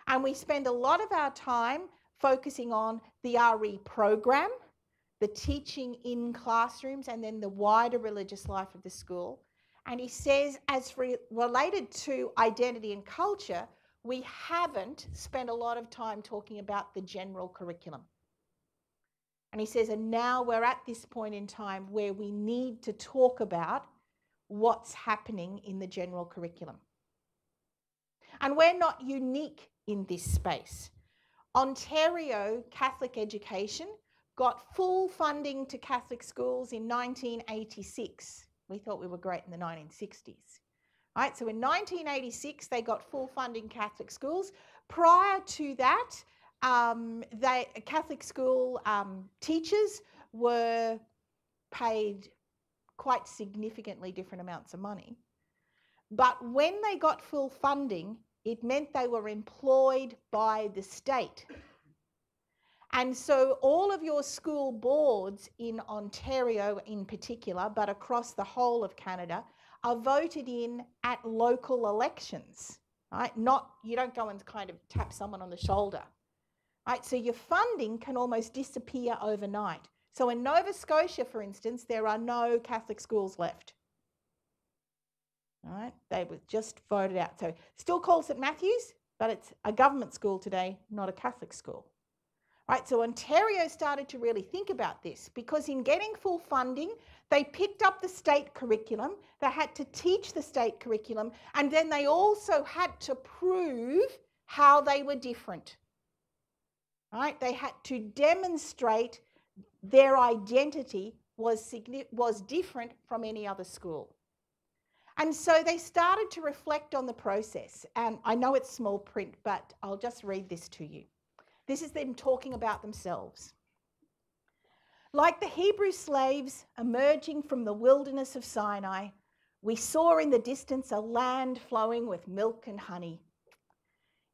And we spend a lot of our time focusing on the RE program, the teaching in classrooms, and then the wider religious life of the school. And he says, as related to identity and culture, we haven't spent a lot of time talking about the general curriculum. And he says, and now we're at this point in time where we need to talk about what's happening in the general curriculum. And we're not unique in this space. Ontario Catholic education got full funding to Catholic schools in 1986. We thought we were great in the 1960s. Right, so in 1986, they got full funding Catholic schools. Prior to that, Catholic school teachers were paid quite significantly different amounts of money. But when they got full funding, it meant they were employed by the state. And so all of your school boards in Ontario in particular, but across the whole of Canada, are voted in at local elections, right? You don't go and kind of tap someone on the shoulder, right? So your funding can almost disappear overnight. So in Nova Scotia, for instance, there are no Catholic schools left. All right, they were just voted out. So still called St Matthews, but it's a government school today, not a Catholic school. Right, so Ontario started to really think about this because in getting full funding, they picked up the state curriculum, they had to teach the state curriculum, and then they also had to prove how they were different. Right, they had to demonstrate their identity was different from any other school. And so they started to reflect on the process. And I know it's small print, but I'll just read this to you. This is them talking about themselves. Like the Hebrew slaves emerging from the wilderness of Sinai, we saw in the distance a land flowing with milk and honey.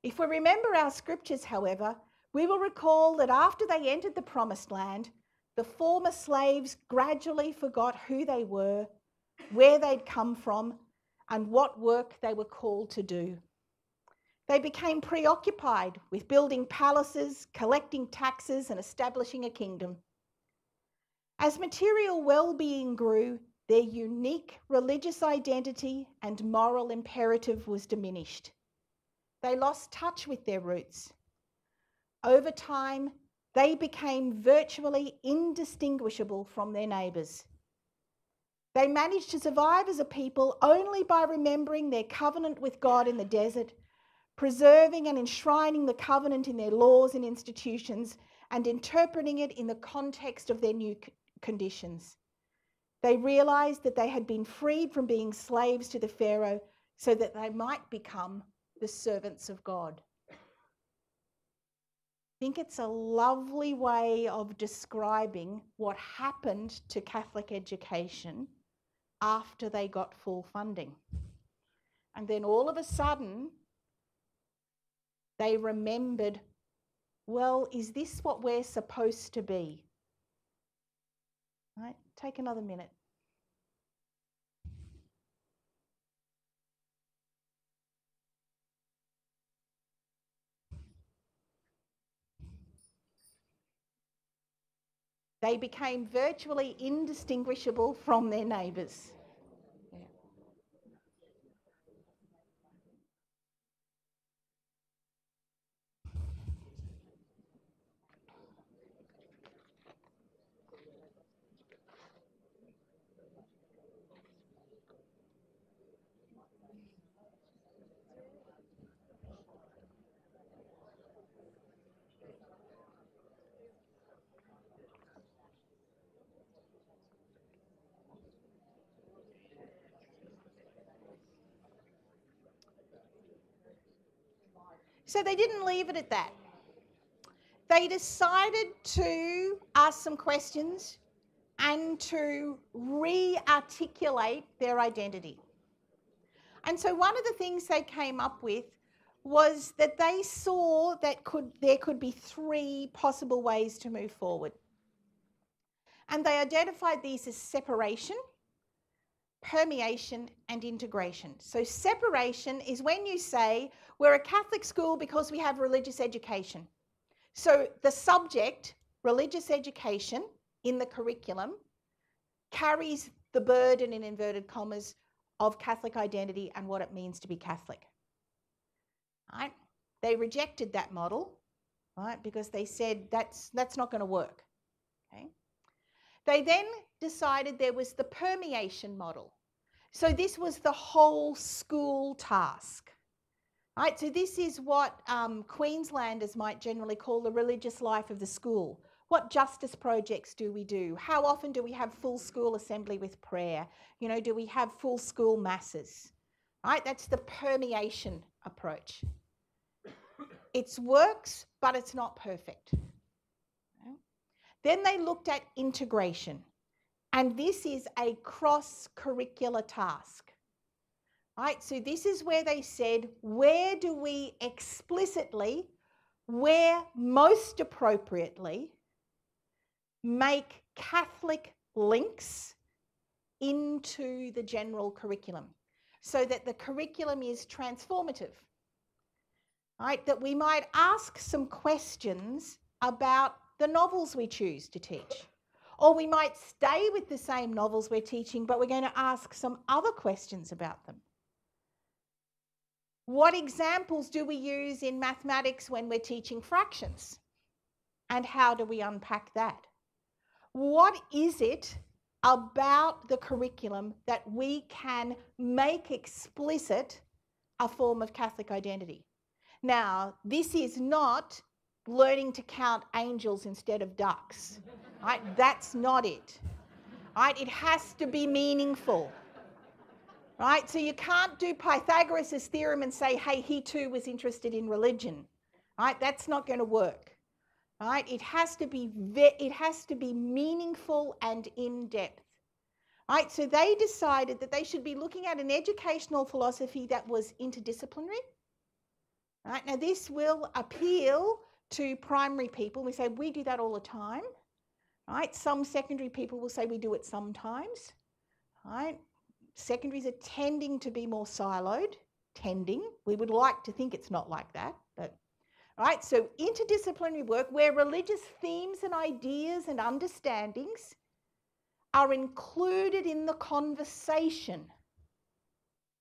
If we remember our scriptures, however, we will recall that after they entered the promised land, the former slaves gradually forgot who they were, where they'd come from, and what work they were called to do. They became preoccupied with building palaces, collecting taxes, and establishing a kingdom. As material well-being grew, their unique religious identity and moral imperative was diminished. They lost touch with their roots. Over time, they became virtually indistinguishable from their neighbours. They managed to survive as a people only by remembering their covenant with God in the desert, preserving and enshrining the covenant in their laws and institutions, and interpreting it in the context of their new conditions. They realised that they had been freed from being slaves to the Pharaoh so that they might become the servants of God. I think it's a lovely way of describing what happened to Catholic education after they got full funding. And then all of a sudden, they remembered, well, is this what we're supposed to be? Right? Take another minute. They became virtually indistinguishable from their neighbours. Yeah. So they didn't leave it at that. They decided to ask some questions and to re-articulate their identity. And so one of the things they came up with was that they saw that there could be three possible ways to move forward. And they identified these as separation, permeation, and integration. So separation is when you say, we're a Catholic school because we have religious education. So the subject, religious education, in the curriculum carries the burden, in inverted commas, of Catholic identity and what it means to be Catholic. Right? They rejected that model, right, because they said that's not going to work. Okay? They then decided there was the permeation model. So this was the whole school task. Right? So this is what Queenslanders might generally call the religious life of the school. What justice projects do we do? How often do we have full school assembly with prayer? You know, do we have full school masses? Right? That's the permeation approach. It works, but it's not perfect. Okay? Then they looked at integration. And this is a cross-curricular task. Right? So this is where they said, where do we explicitly, where most appropriately, make Catholic links into the general curriculum so that the curriculum is transformative, right? That we might ask some questions about the novels we choose to teach, or we might stay with the same novels we're teaching, but we're going to ask some other questions about them. What examples do we use in mathematics when we're teaching fractions? And how do we unpack that? What is it about the curriculum that we can make explicit a form of Catholic identity? Now, this is not learning to count angels instead of ducks, right? That's not it, right? It has to be meaningful, right? So you can't do Pythagoras' theorem and say, hey, he too was interested in religion, right? That's not going to work. Right? It has to be meaningful and in-depth. Right? So they decided that they should be looking at an educational philosophy that was interdisciplinary. Right? Now this will appeal to primary people. We say we do that all the time. Right? Some secondary people will say we do it sometimes. Right? Secondaries are tending to be more siloed. We would like to think it's not like that, but right, so interdisciplinary work where religious themes and ideas and understandings are included in the conversation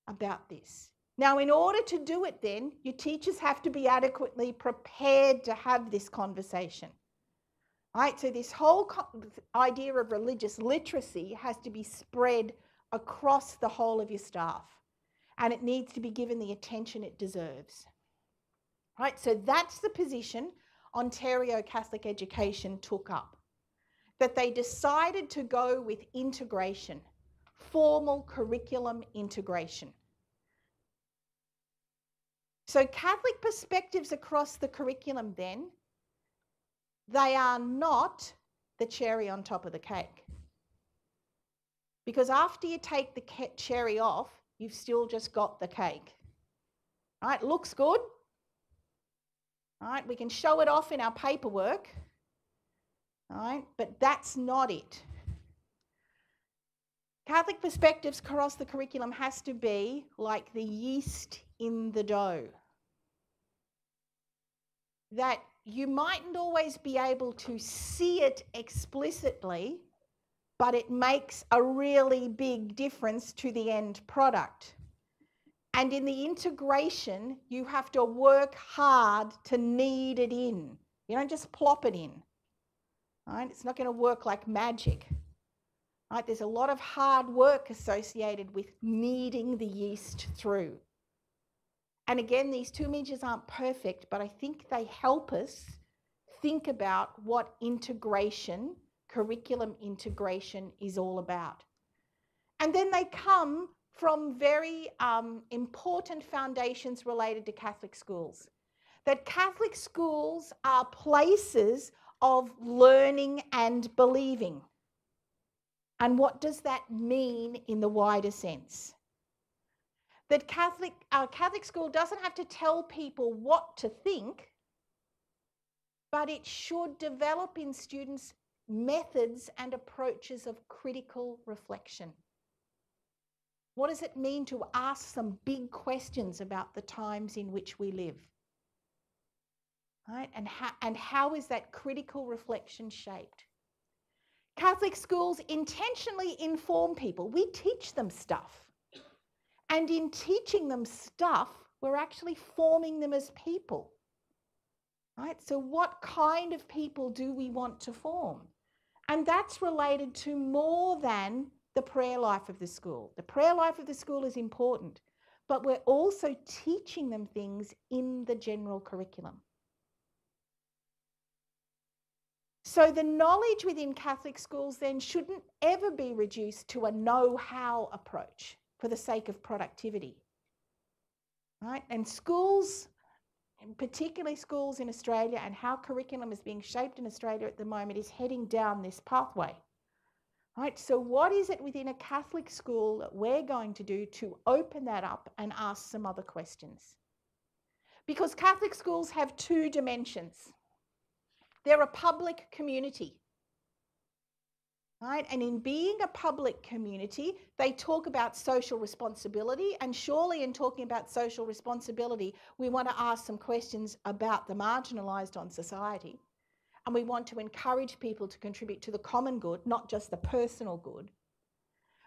about this. Now, in order to do it then, your teachers have to be adequately prepared to have this conversation. Right, so this whole idea of religious literacy has to be spread across the whole of your staff, and it needs to be given the attention it deserves. Right, so that's the position Ontario Catholic Education took up, that they decided to go with integration, formal curriculum integration. So Catholic perspectives across the curriculum then, they are not the cherry on top of the cake. Because after you take the cherry off, you've still just got the cake. All right, looks good. All right, we can show it off in our paperwork. All right, but that's not it. Catholic perspectives across the curriculum has to be like the yeast in the dough. That you mightn't always be able to see it explicitly, but it makes a really big difference to the end product. And in the integration, you have to work hard to knead it in. You don't just plop it in. Right? It's not going to work like magic. Right? There's a lot of hard work associated with kneading the yeast through. And again, these two images aren't perfect, but I think they help us think about what integration, curriculum integration, is all about. And then they come from very important foundations related to Catholic schools. That Catholic schools are places of learning and believing. And what does that mean in the wider sense? That Catholic school doesn't have to tell people what to think, but it should develop in students methods and approaches of critical reflection. What does it mean to ask some big questions about the times in which we live? Right? And how is that critical reflection shaped? Catholic schools intentionally inform people. We teach them stuff. And in teaching them stuff, we're actually forming them as people. Right? So what kind of people do we want to form? And that's related to more than the prayer life of the school. The prayer life of the school is important, but we're also teaching them things in the general curriculum. So the knowledge within Catholic schools then shouldn't ever be reduced to a know-how approach for the sake of productivity. Right? And schools, and particularly schools in Australia, and how curriculum is being shaped in Australia at the moment, is heading down this pathway. Right? So what is it within a Catholic school that we're going to do to open that up and ask some other questions? Because Catholic schools have two dimensions. They're a public community. Right? And in being a public community, they talk about social responsibility, and surely in talking about social responsibility, we want to ask some questions about the marginalised on society. And we want to encourage people to contribute to the common good, not just the personal good.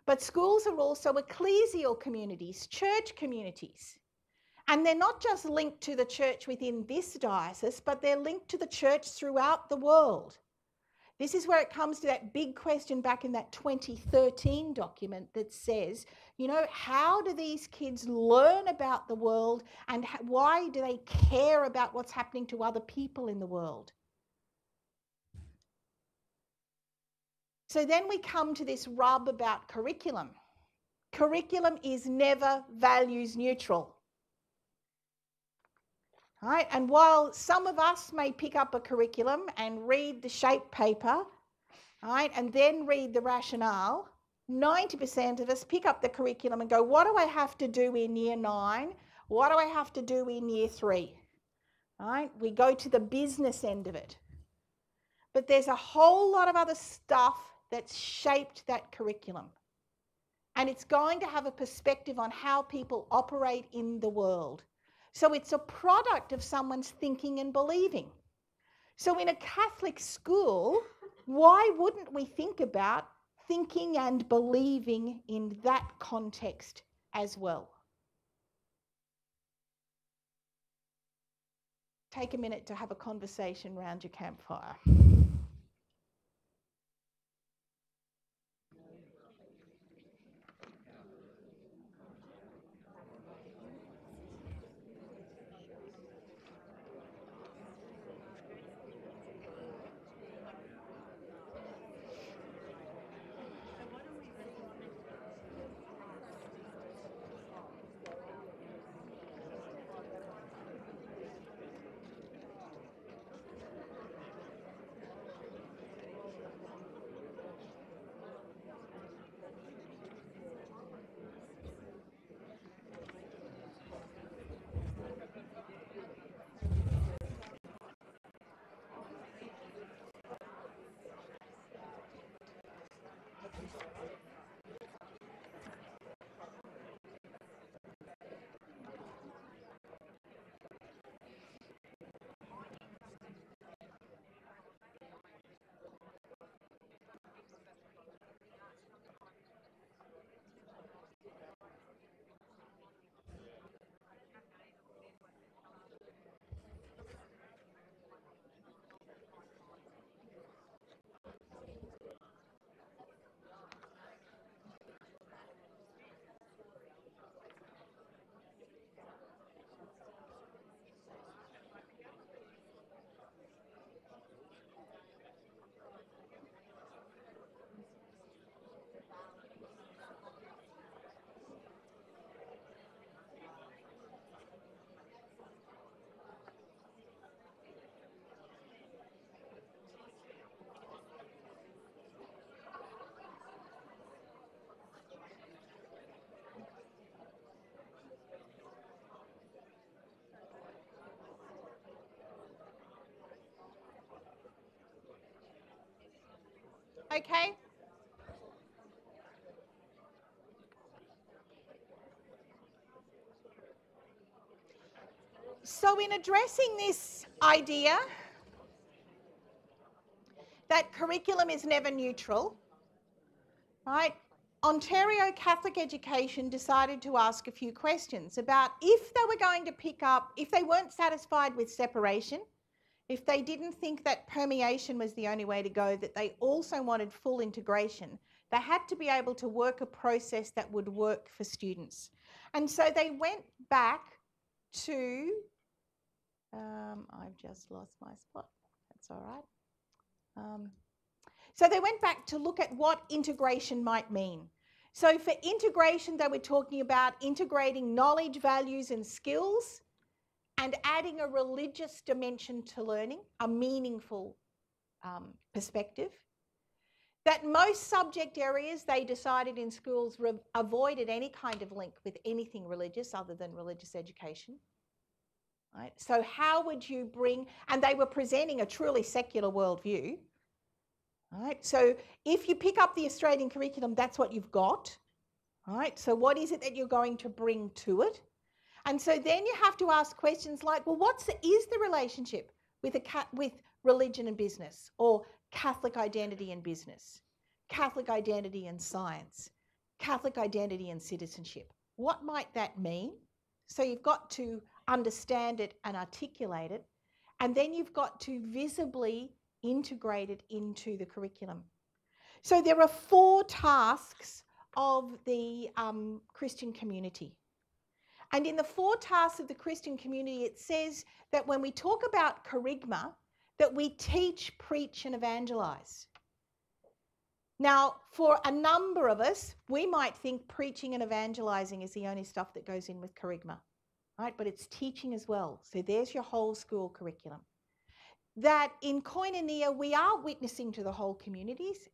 But schools are also ecclesial communities, church communities. And they're not just linked to the church within this diocese, but they're linked to the church throughout the world. This is where it comes to that big question back in that 2013 document that says, you know, how do these kids learn about the world, and why do they care about what's happening to other people in the world? So then we come to this rub about curriculum. Curriculum is never values neutral. Right? And while some of us may pick up a curriculum and read the shape paper, right, and then read the rationale, 90% of us pick up the curriculum and go, what do I have to do in year 9? What do I have to do in year 3? Right? We go to the business end of it. But there's a whole lot of other stuff that's shaped that curriculum. And it's going to have a perspective on how people operate in the world. So it's a product of someone's thinking and believing. So in a Catholic school, why wouldn't we think about thinking and believing in that context as well? Take a minute to have a conversation around your campfire. Okay? So in addressing this idea that curriculum is never neutral, right, Ontario Catholic Education decided to ask a few questions about if they were going to pick up, if they weren't satisfied with separation, if they didn't think that permeation was the only way to go, that they also wanted full integration, they had to be able to work a process that would work for students. And so they went back to, I've just lost my spot, that's all right. So they went back to look at what integration might mean. So for integration, they were talking about integrating knowledge, values, and skills, and adding a religious dimension to learning, a meaningful perspective. That most subject areas they decided in schools avoided any kind of link with anything religious other than religious education. Right? So how would you bring, and they were presenting a truly secular worldview. Right? So if you pick up the Australian curriculum, that's what you've got. Right? So what is it that you're going to bring to it? And so then you have to ask questions like, well, is the relationship with religion and business, or Catholic identity and business, Catholic identity and science, Catholic identity and citizenship? What might that mean? So you've got to understand it and articulate it, and then you've got to visibly integrate it into the curriculum. So there are 4 tasks of the Christian community. And in the 4 tasks of the Christian community, it says that when we talk about kerygma, that we teach, preach, and evangelize. Now, for a number of us, we might think preaching and evangelizing is the only stuff that goes in with kerygma, right? But it's teaching as well. So there's your whole school curriculum. That in koinonia, we are witnessing to the whole communities,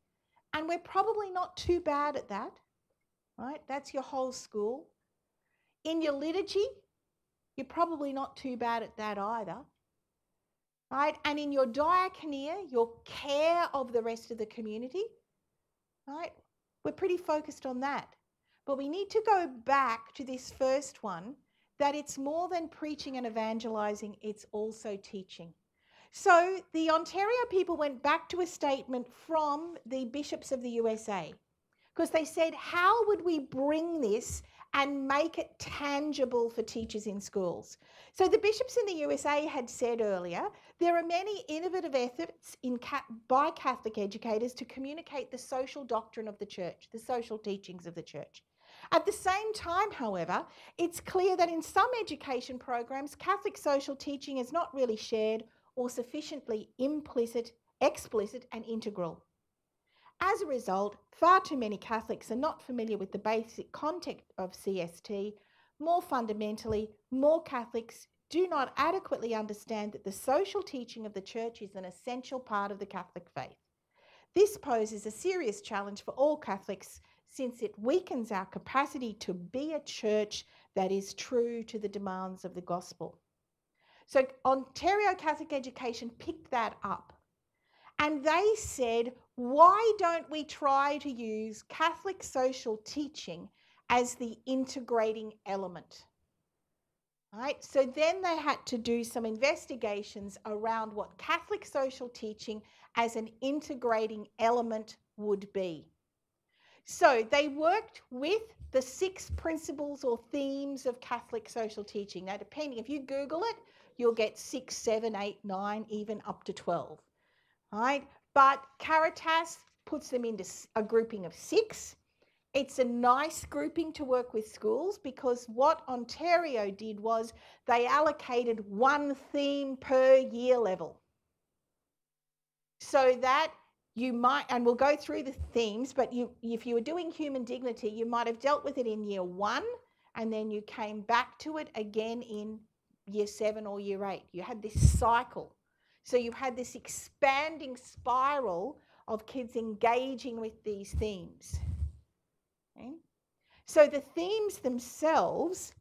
and we're probably not too bad at that, right? That's your whole school. In your liturgy, you're probably not too bad at that either, right? And in your diaconia, your care of the rest of the community, right? We're pretty focused on that. But we need to go back to this first one, that it's more than preaching and evangelizing, it's also teaching. So the Ontario people went back to a statement from the bishops of the USA, because they said, how would we bring this and make it tangible for teachers in schools? So the bishops in the USA had said earlier, there are many innovative efforts by Catholic educators to communicate the social doctrine of the church, the social teachings of the church. At the same time, however, it's clear that in some education programs, Catholic social teaching is not really shared or sufficiently explicit and integral. As a result, far too many Catholics are not familiar with the basic content of CST. More fundamentally, more Catholics do not adequately understand that the social teaching of the Church is an essential part of the Catholic faith. This poses a serious challenge for all Catholics, since it weakens our capacity to be a church that is true to the demands of the gospel. So Ontario Catholic Education picked that up. And they said, why don't we try to use Catholic social teaching as the integrating element? Right? So then they had to do some investigations around what Catholic social teaching as an integrating element would be. So they worked with the 6 principles or themes of Catholic social teaching. Now, depending, if you Google it, you'll get 6, 7, 8, 9, even up to 12. Right? But Caritas puts them into a grouping of 6. It's a nice grouping to work with schools, because what Ontario did was they allocated 1 theme per year level. So that you might, and we'll go through the themes, but if you were doing human dignity, you might have dealt with it in year 1, and then you came back to it again in year 7 or year 8. You had this cycle. So you had this expanding spiral of kids engaging with these themes. Okay? So the themes themselves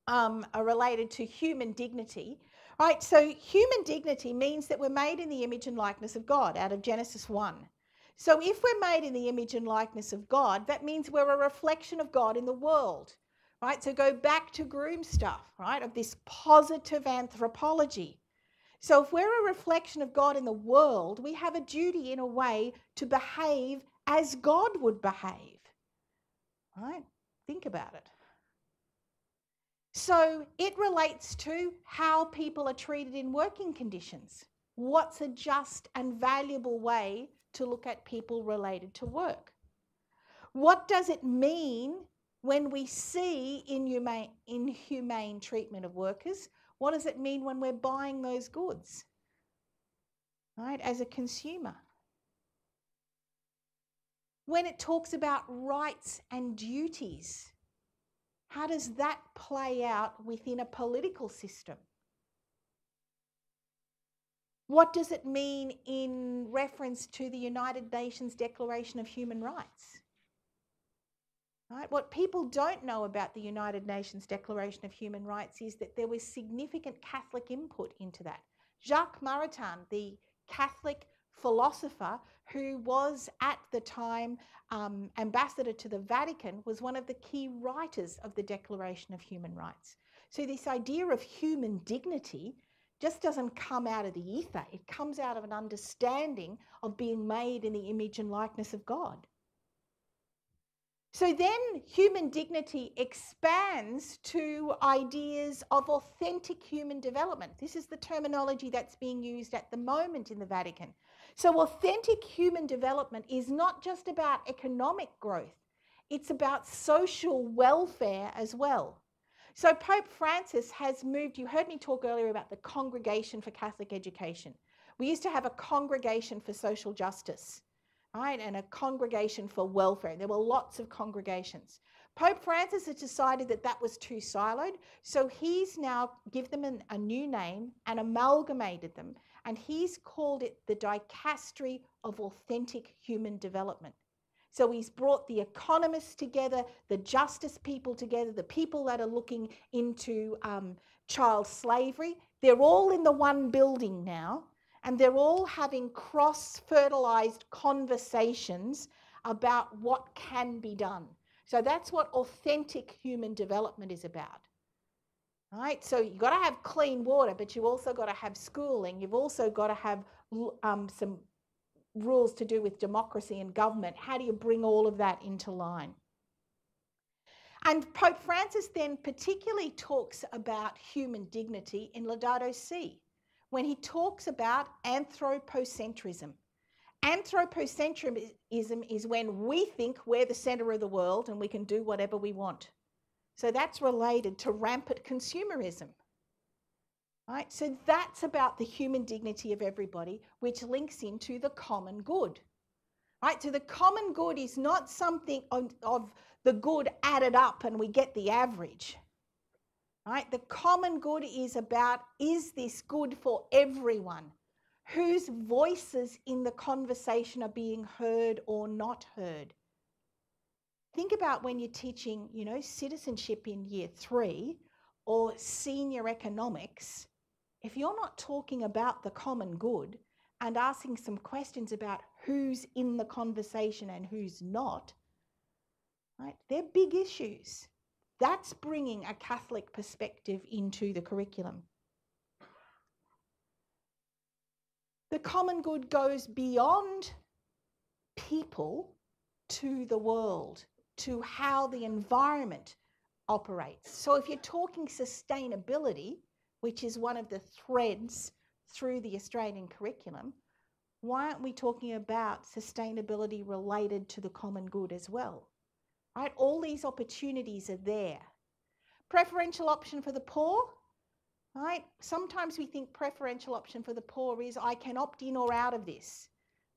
are related to human dignity. Right? So human dignity means that we're made in the image and likeness of God, out of Genesis 1. So if we're made in the image and likeness of God, that means we're a reflection of God in the world, right? So go back to Groome stuff, right, of this positive anthropology. So if we're a reflection of God in the world, we have a duty in a way to behave as God would behave, right? Think about it. So it relates to how people are treated in working conditions. What's a just and valuable way to look at people related to work? What does it mean when we see inhumane treatment of workers? What does it mean when we're buying those goods, right, as a consumer? When it talks about rights and duties, how does that play out within a political system? What does it mean in reference to the United Nations Declaration of Human Rights? Right? What people don't know about the United Nations Declaration of Human Rights is that there was significant Catholic input into that. Jacques Maritain, the Catholic philosopher who was at the time ambassador to the Vatican, was one of the key writers of the Declaration of Human Rights. So this idea of human dignity just doesn't come out of the ether. It comes out of an understanding of being made in the image and likeness of God. So then human dignity expands to ideas of authentic human development. This is the terminology that's being used at the moment in the Vatican. So authentic human development is not just about economic growth, it's about social welfare as well. So Pope Francis has moved, you heard me talk earlier about the Congregation for Catholic Education. We used to have a Congregation for Social Justice, right, and a Congregation for Welfare. There were lots of congregations. Pope Francis has decided that that was too siloed, so he's now given them a new name and amalgamated them, and he's called it the Dicastery of Authentic Human Development. So he's brought the economists together, the justice people together, the people that are looking into child slavery. They're all in the one building now, and they're all having cross-fertilized conversations about what can be done. So that's what authentic human development is about. Right? So you've got to have clean water, but you've also got to have schooling. You've also got to have some rules to do with democracy and government. How do you bring all of that into line? And Pope Francis then particularly talks about human dignity in Laudato Si, when he talks about anthropocentrism. Anthropocentrism is when we think we're the centre of the world and we can do whatever we want. So that's related to rampant consumerism. Right? So that's about the human dignity of everybody, which links into the common good. Right? So the common good is not something of the good added up and we get the average. Right? The common good is about, is this good for everyone? Whose voices in the conversation are being heard or not heard? Think about when you're teaching, citizenship in year 3 or senior economics. If you're not talking about the common good and asking some questions about who's in the conversation and who's not, right, they're big issues. That's bringing a Catholic perspective into the curriculum. The common good goes beyond people to the world, to how the environment operates. So if you're talking sustainability, which is one of the threads through the Australian curriculum, why aren't we talking about sustainability related to the common good as well? Right? All these opportunities are there. Preferential option for the poor, right? Sometimes we think preferential option for the poor is I can opt in or out of this.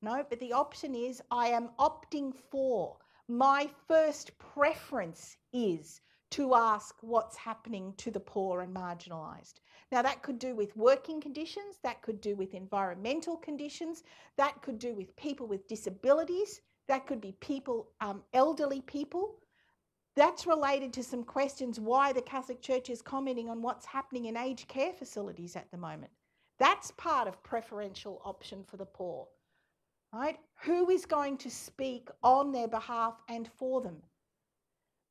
No, but the option is I am opting for. My first preference is to ask what's happening to the poor and marginalised. Now that could do with working conditions, that could do with environmental conditions, that could do with people with disabilities, that could be people, elderly people. That's related to some questions why the Catholic Church is commenting on what's happening in aged care facilities at the moment. That's part of preferential option for the poor. right? Who is going to speak on their behalf and for them?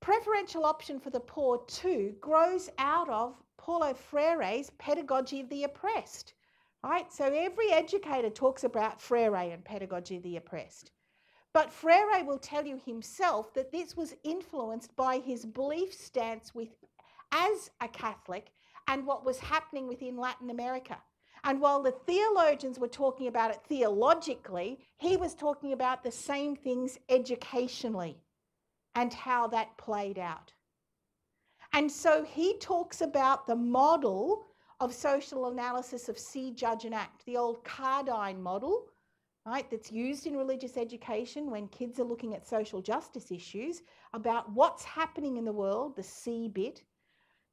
Preferential option for the poor too grows out of Paulo Freire's pedagogy of the oppressed, right? So every educator talks about Freire and pedagogy of the oppressed. But Freire will tell you himself that this was influenced by his belief stance as a Catholic and what was happening within Latin America. And while the theologians were talking about it theologically, he was talking about the same things educationally and how that played out. And so he talks about the model of social analysis of see, judge and act, the old Cardine model, right, that's used in religious education when kids are looking at social justice issues about what's happening in the world, the see bit.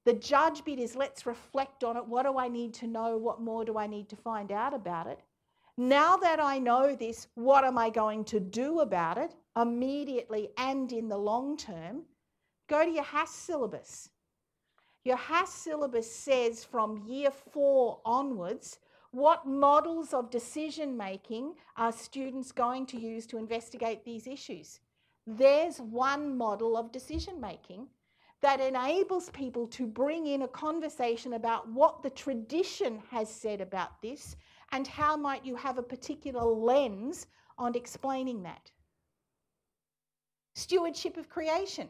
The judge bit is let's reflect on it. What do I need to know? What more do I need to find out about it? Now that I know this, what am I going to do about it immediately and in the long term? Go to your HASS syllabus. Your HASS syllabus says from year 4 onwards, what models of decision making are students going to use to investigate these issues? There's one model of decision making that enables people to bring in a conversation about what the tradition has said about this and how might you have a particular lens on explaining that. Stewardship of creation.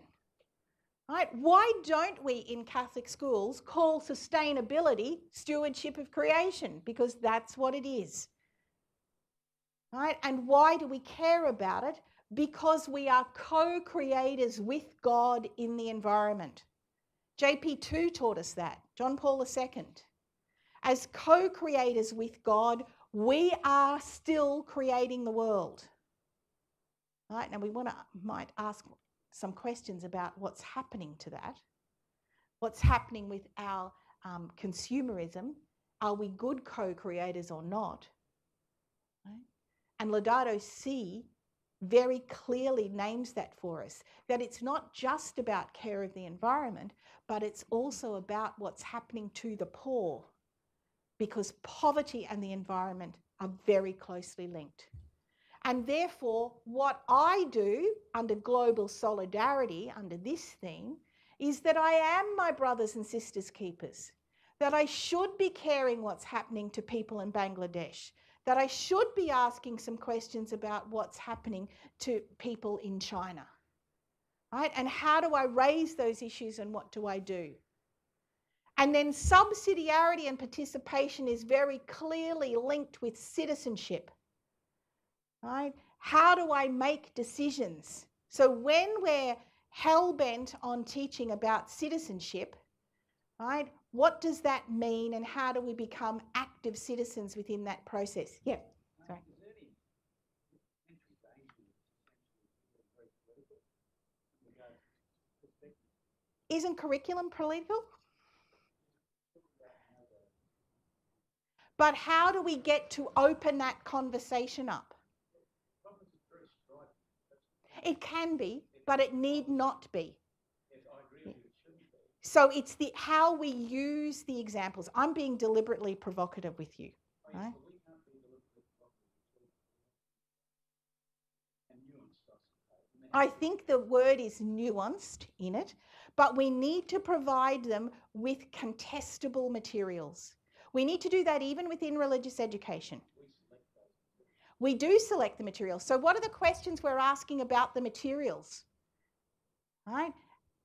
Right? Why don't we in Catholic schools call sustainability stewardship of creation? Because that's what it is. Right? And why do we care about it? Because we are co-creators with God in the environment. JP2 taught us that, John Paul II. As co-creators with God, we are still creating the world. Right? Now we might ask some questions about what's happening to that. What's happening with our consumerism? Are we good co-creators or not? Right? And Laudato Si very clearly names that for us, that it's not just about care of the environment, but it's also about what's happening to the poor, because poverty and the environment are very closely linked. And therefore, what I do under global solidarity, under this theme, is that I am my brothers and sisters' keepers, that I should be caring what's happening to people in Bangladesh, that I should be asking some questions about what's happening to people in China, right? And how do I raise those issues and what do I do? And then subsidiarity and participation is very clearly linked with citizenship, right? How do I make decisions? So when we're hell-bent on teaching about citizenship, right, what does that mean and how do we become active citizens within that process? Yeah, sorry. Isn't curriculum political? But how do we get to open that conversation up? It can be, but it need not be. So it's how we use the examples. I'm being deliberately provocative with you. Right? I think the word is nuanced in it, but we need to provide them with contestable materials. We need to do that even within religious education. We do select the materials. So what are the questions we're asking about the materials? Right?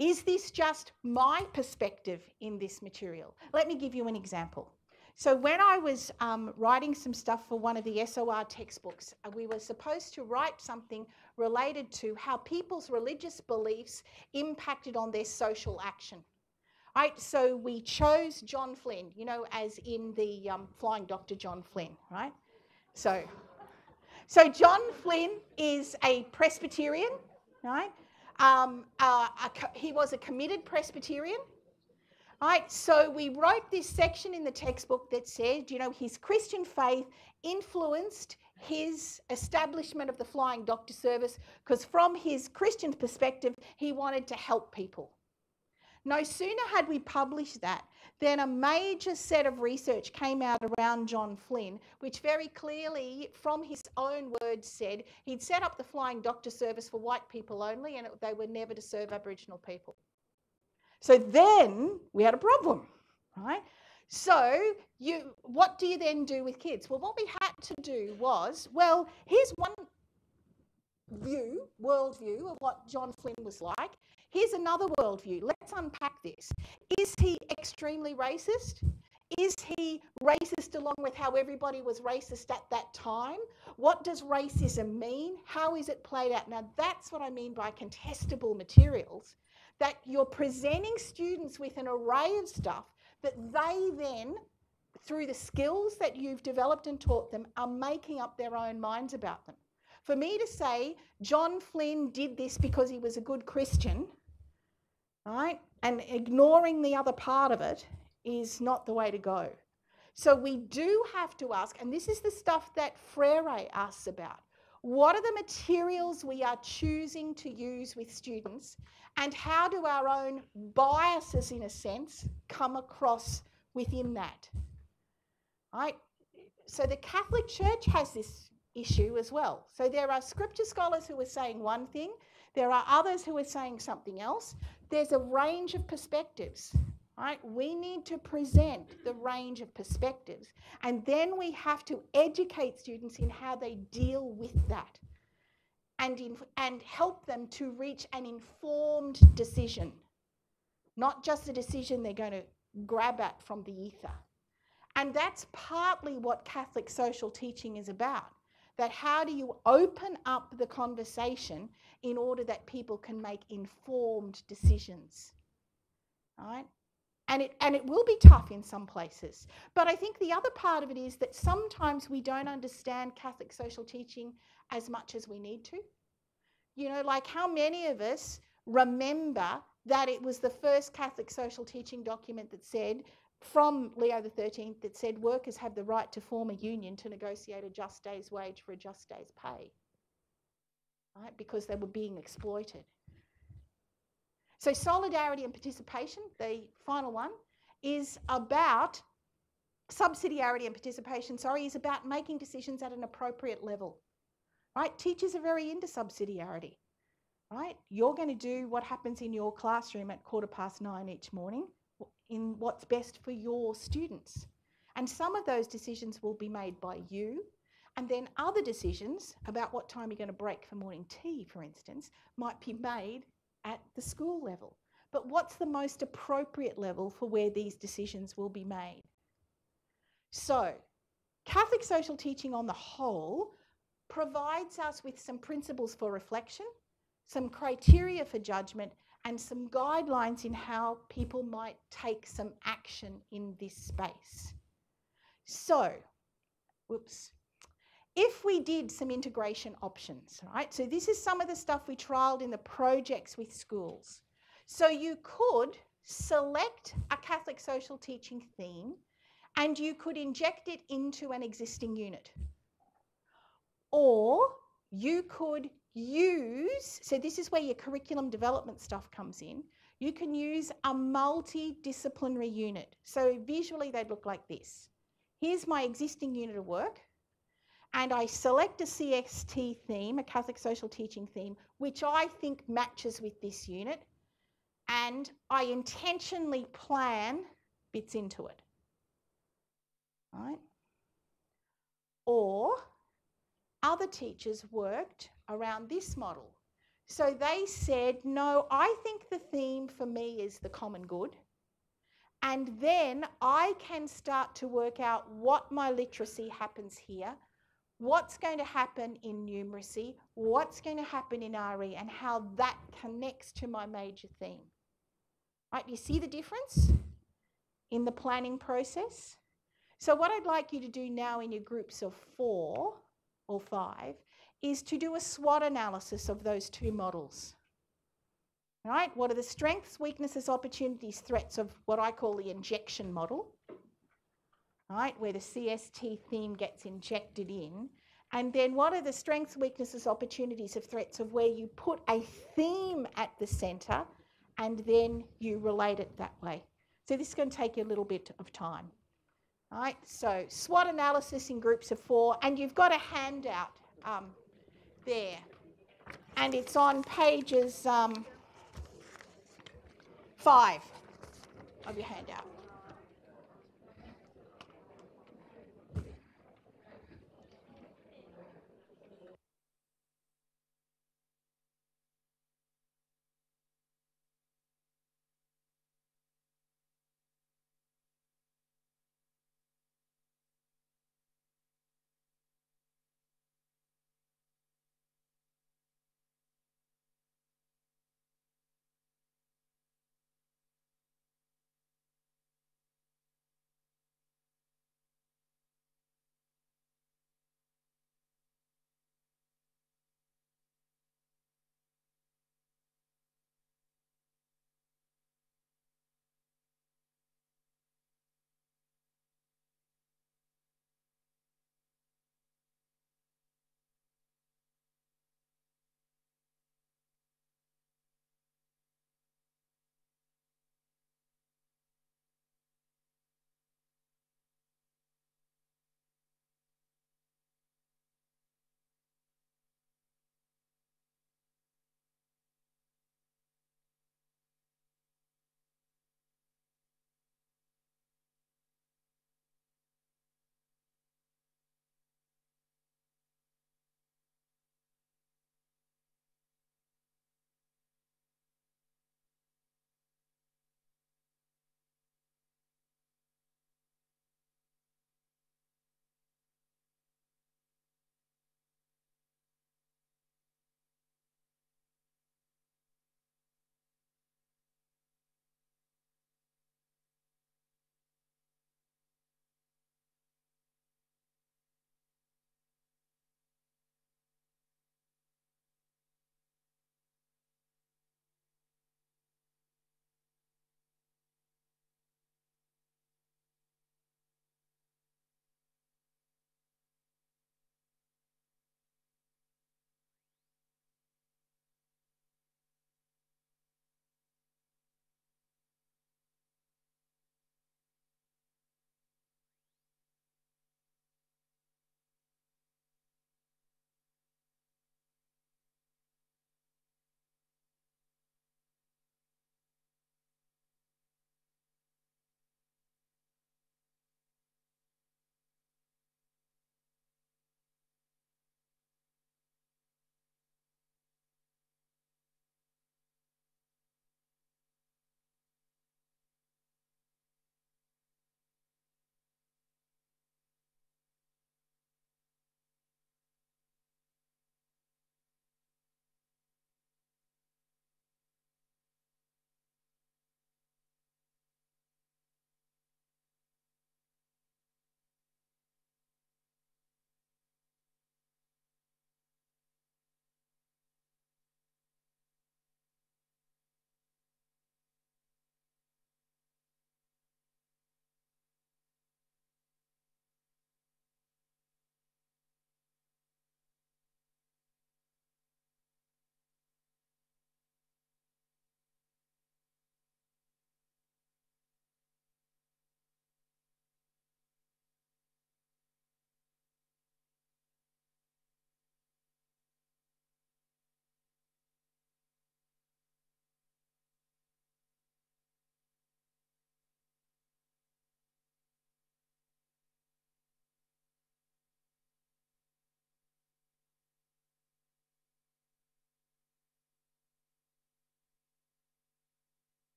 Is this just my perspective in this material? Let me give you an example. So when I was writing some stuff for one of the SOR textbooks, we were supposed to write something related to how people's religious beliefs impacted on their social action. Right? So we chose John Flynn, you know, as in the Flying Dr. John Flynn, right? So John Flynn is a Presbyterian, right? He was a committed Presbyterian. Right, so we wrote this section in the textbook that said, you know, his Christian faith influenced his establishment of the Flying Doctor service because from his Christian perspective, he wanted to help people. No sooner had we published that than a major set of research came out around John Flynn, which very clearly, from his own words, said he'd set up the Flying Doctor service for white people only, and they were never to serve Aboriginal people. So then we had a problem, right? So what do you then do with kids? Well, what we had to do was, well, here's one worldview of what John Flynn was like. Here's another worldview. Let's unpack this. Is he extremely racist? Is he racist along with how everybody was racist at that time? What does racism mean? How is it played out? Now, that's what I mean by contestable materials, that you're presenting students with an array of stuff that they then, through the skills that you've developed and taught them, are making up their own minds about them. For me to say John Flynn did this because he was a good Christian, right, and ignoring the other part of it is not the way to go. So we do have to ask, and this is the stuff that Freire asks about, what are the materials we are choosing to use with students, and how do our own biases, in a sense, come across within that? Right? So the Catholic Church has this issue as well. So there are scripture scholars who are saying one thing, there are others who are saying something else. There's a range of perspectives, right? We need to present the range of perspectives, and then we have to educate students in how they deal with that and help them to reach an informed decision, not just a decision they're going to grab at from the ether. And that's partly what Catholic social teaching is about. That how do you open up the conversation in order that people can make informed decisions, right? And it will be tough in some places. But I think the other part of it is that sometimes we don't understand Catholic social teaching as much as we need to. You know, like how many of us remember that it was the first Catholic social teaching document that said, from Leo XIII, that said workers have the right to form a union to negotiate a just day's wage for a just day's pay, right? Because they were being exploited. So solidarity and participation, the final one, is about subsidiarity and participation, is about making decisions at an appropriate level, right? Teachers are very into subsidiarity, right? You're going to do what happens in your classroom at 9:15 each morning in what's best for your students. And some of those decisions will be made by you, and then other decisions about what time you're going to break for morning tea, for instance, might be made at the school level. But what's the most appropriate level for where these decisions will be made? So, Catholic social teaching on the whole provides us with some principles for reflection, some criteria for judgment, and some guidelines in how people might take some action in this space. So, if we did some integration options, right? So this is some of the stuff we trialled in the projects with schools. So you could select a Catholic social teaching theme and you could inject it into an existing unit. Or you could use, so this is where your curriculum development stuff comes in, you can use a multidisciplinary unit. So visually they'd look like this. Here's my existing unit of work, and I select a CST theme, a Catholic social teaching theme, which I think matches with this unit, and I intentionally plan bits into it, right? Or other teachers worked around this model. So they said, no, I think the theme for me is the common good. And then I can start to work out what my literacy happens here, what's going to happen in numeracy, what's going to happen in RE, and how that connects to my major theme. Right, you see the difference in the planning process? So what I'd like you to do now in your groups of 4 or 5 is to do a SWOT analysis of those two models. Right? What are the strengths, weaknesses, opportunities, threats of what I call the injection model, right, where the CST theme gets injected in, and then what are the strengths, weaknesses, opportunities of threats of where you put a theme at the centre and then you relate it that way. So this is going to take you a little bit of time. All right, so SWOT analysis in groups of 4, and you've got a handout there, and it's on pages 5 of your handout.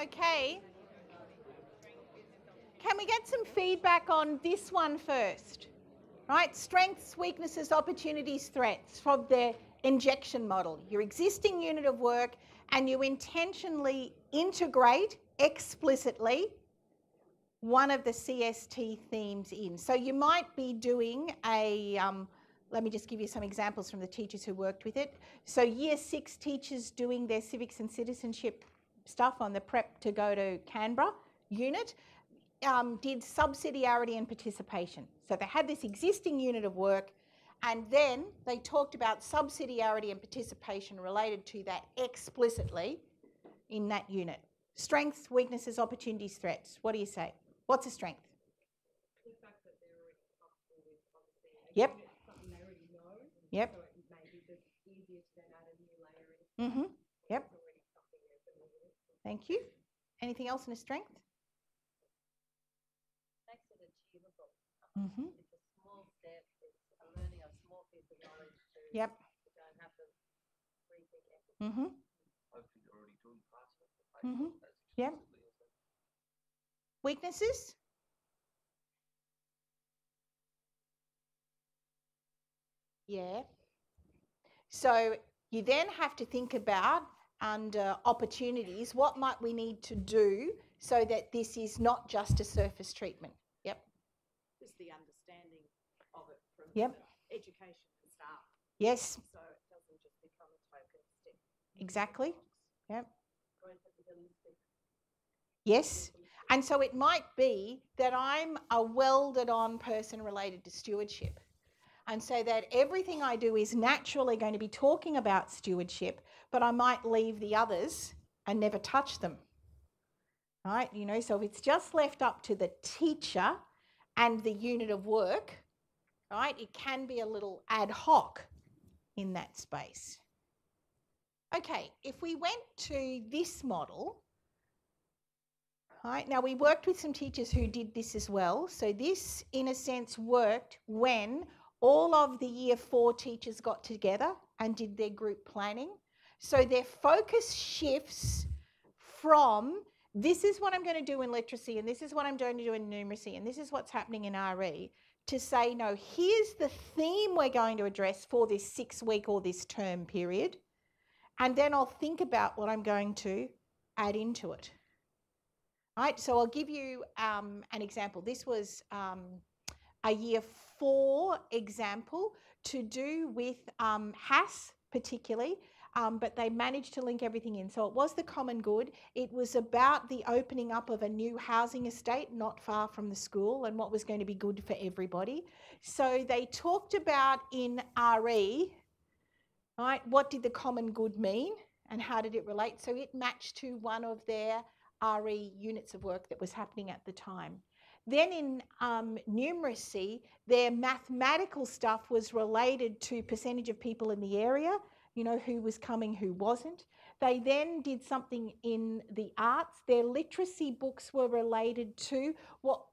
Okay. Can we get some feedback on this one first? Right, strengths, weaknesses, opportunities, threats from the injection model. Your existing unit of work, and you intentionally integrate explicitly one of the CST themes in. So you might be doing a, let me just give you some examples from the teachers who worked with it. So Year 6 teachers doing their civics and citizenship stuff on the prep to go to Canberra unit did subsidiarity and participation. So they had this existing unit of work, and then they talked about subsidiarity and participation related to that explicitly in that unit. Strengths, weaknesses, opportunities, threats. What do you say? What's a strength? The fact that they're already comfortable with obviously Yep. something they already know. Yep. So it may be just easier to then add a new layer in. Mm-hmm. Yep. It's already something they're familiar with. Thank you. Anything else in a strength? Makes it achievable. Mm-hmm. It's a small step. It's a learning a small piece of knowledge to Yep. you don't have to rethink it. Mm-hmm. Hopefully you're already doing parts of it. Mm-hmm. Yep. Weaknesses? Yeah. So you then have to think about under opportunities, what might we need to do so that this is not just a surface treatment? Yep. Just the understanding of it from Yep. the education and staff. Yes, So it doesn't just become a token step. exactly. Yep. Going for the holistic. Yes. And so it might be that I'm a welded on person related to stewardship. And so that everything I do is naturally going to be talking about stewardship, but I might leave the others and never touch them. Right? You know, so if it's just left up to the teacher and the unit of work, right, it can be a little ad hoc in that space. Okay, if we went to this model, right, now we worked with some teachers who did this as well. So this, in a sense, worked when all of the Year 4 teachers got together and did their group planning. So their focus shifts from this is what I'm going to do in literacy and this is what I'm going to do in numeracy and this is what's happening in RE, to say, no, here's the theme we're going to address for this 6-week or this term period, and then I'll think about what I'm going to add into it. Right, so I'll give you an example. This was a Year 4 example to do with HAS particularly, but they managed to link everything in. So it was the common good. It was about the opening up of a new housing estate not far from the school and what was going to be good for everybody. So they talked about in RE, right, what did the common good mean and how did it relate? So it matched to one of their RE units of work that was happening at the time. Then in numeracy, their mathematical stuff was related to percentage of people in the area, you know, who was coming, who wasn't. They then did something in the arts. Their literacy books were related to what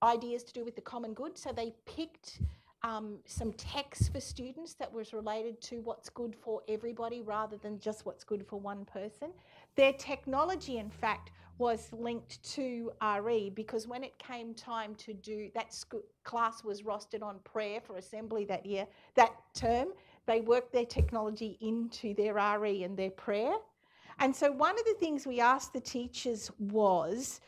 ideas to do with the common good. So they picked some text for students that was related to what's good for everybody rather than just what's good for one person. Their technology, in fact, was linked to RE because when it came time to do that, class was rostered on prayer for assembly that year, that term. They worked their technology into their RE and their prayer. And so one of the things we asked the teachers was,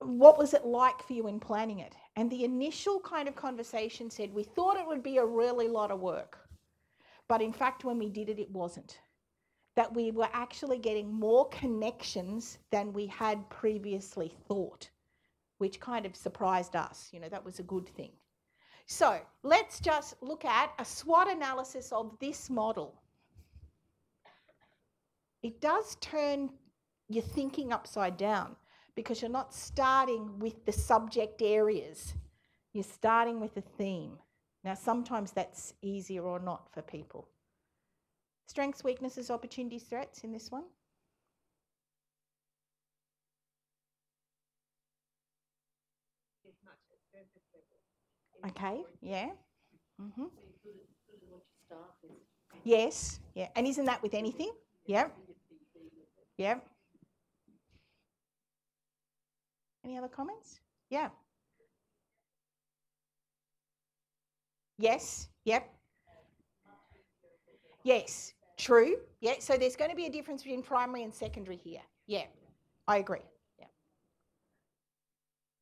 what was it like for you in planning it? And the initial kind of conversation said, we thought it would be a really lot of work. But in fact, when we did it, it wasn't. That we were actually getting more connections than we had previously thought, which kind of surprised us. You know, that was a good thing. So let's just look at a SWOT analysis of this model. It does turn your thinking upside down because you're not starting with the subject areas. You're starting with a theme. Now, sometimes that's easier or not for people. Strengths, weaknesses, opportunities, threats in this one? As much as surface level. Okay, yeah. Mm-hmm. So you're good at what your staff is. Yes, yeah. And isn't that with anything? Yep. Yep. Any other comments? Yeah. Yes. Yep. Yes. True. Yeah. So there's going to be a difference between primary and secondary here. Yeah. I agree. Yeah.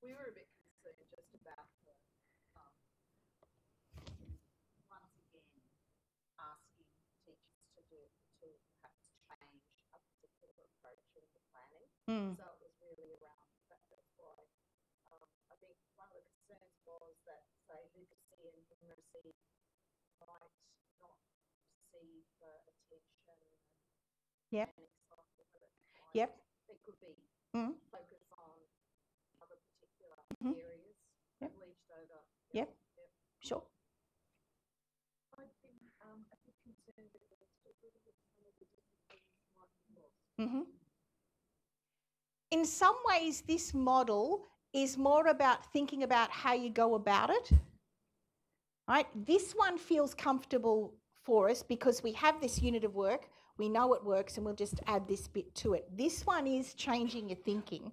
We were a bit concerned just about the, once again, asking teachers to perhaps change a particular approach in the planning. So it was really around that. That's why I think one of the concerns was that, say, literacy and numeracy might not receive the attention Yep. and excitement that it might. Yep. It could be focus on other particular areas, privileged over. Yep. Sure. I've been a bit concerned that there's just a little bit some of the disciplines might be lost. In some ways, this model is more about thinking about how you go about it. Right? This one feels comfortable for us because we have this unit of work, we know it works, and we'll just add this bit to it. This one is changing your thinking,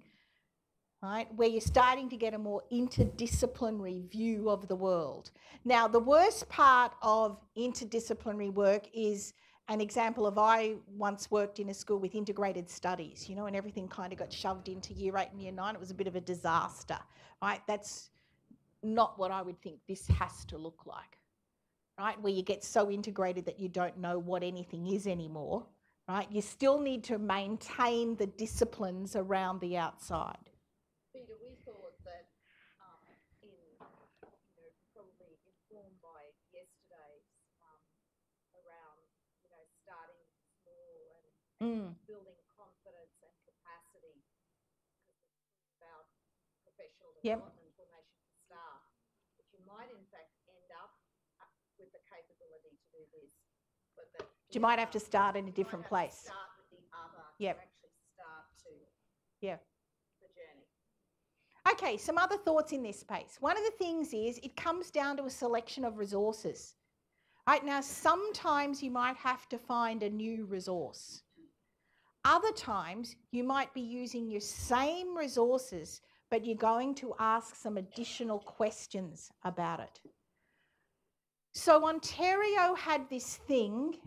right? Where you're starting to get a more interdisciplinary view of the world. Now, the worst part of interdisciplinary work is an example of, I once worked in a school with integrated studies, you know, and everything kind of got shoved into year 8 and year 9. It was a bit of a disaster, right? That's not what I would think this has to look like, right? Where you get so integrated that you don't know what anything is anymore, right? You still need to maintain the disciplines around the outside. Peter, we thought that probably informed by yesterday's around, starting small and building confidence and capacity, because it's about professional development formation for staff, that you might in fact end up with the capability to do this, but that you might have to start in a different place. Start with the other. Yep. To actually start to the journey. Okay, some other thoughts in this space. One of the things is it comes down to a selection of resources. Right now, sometimes you might have to find a new resource. Other times you might be using your same resources, but you're going to ask some additional questions about it. So Ontario had this thing,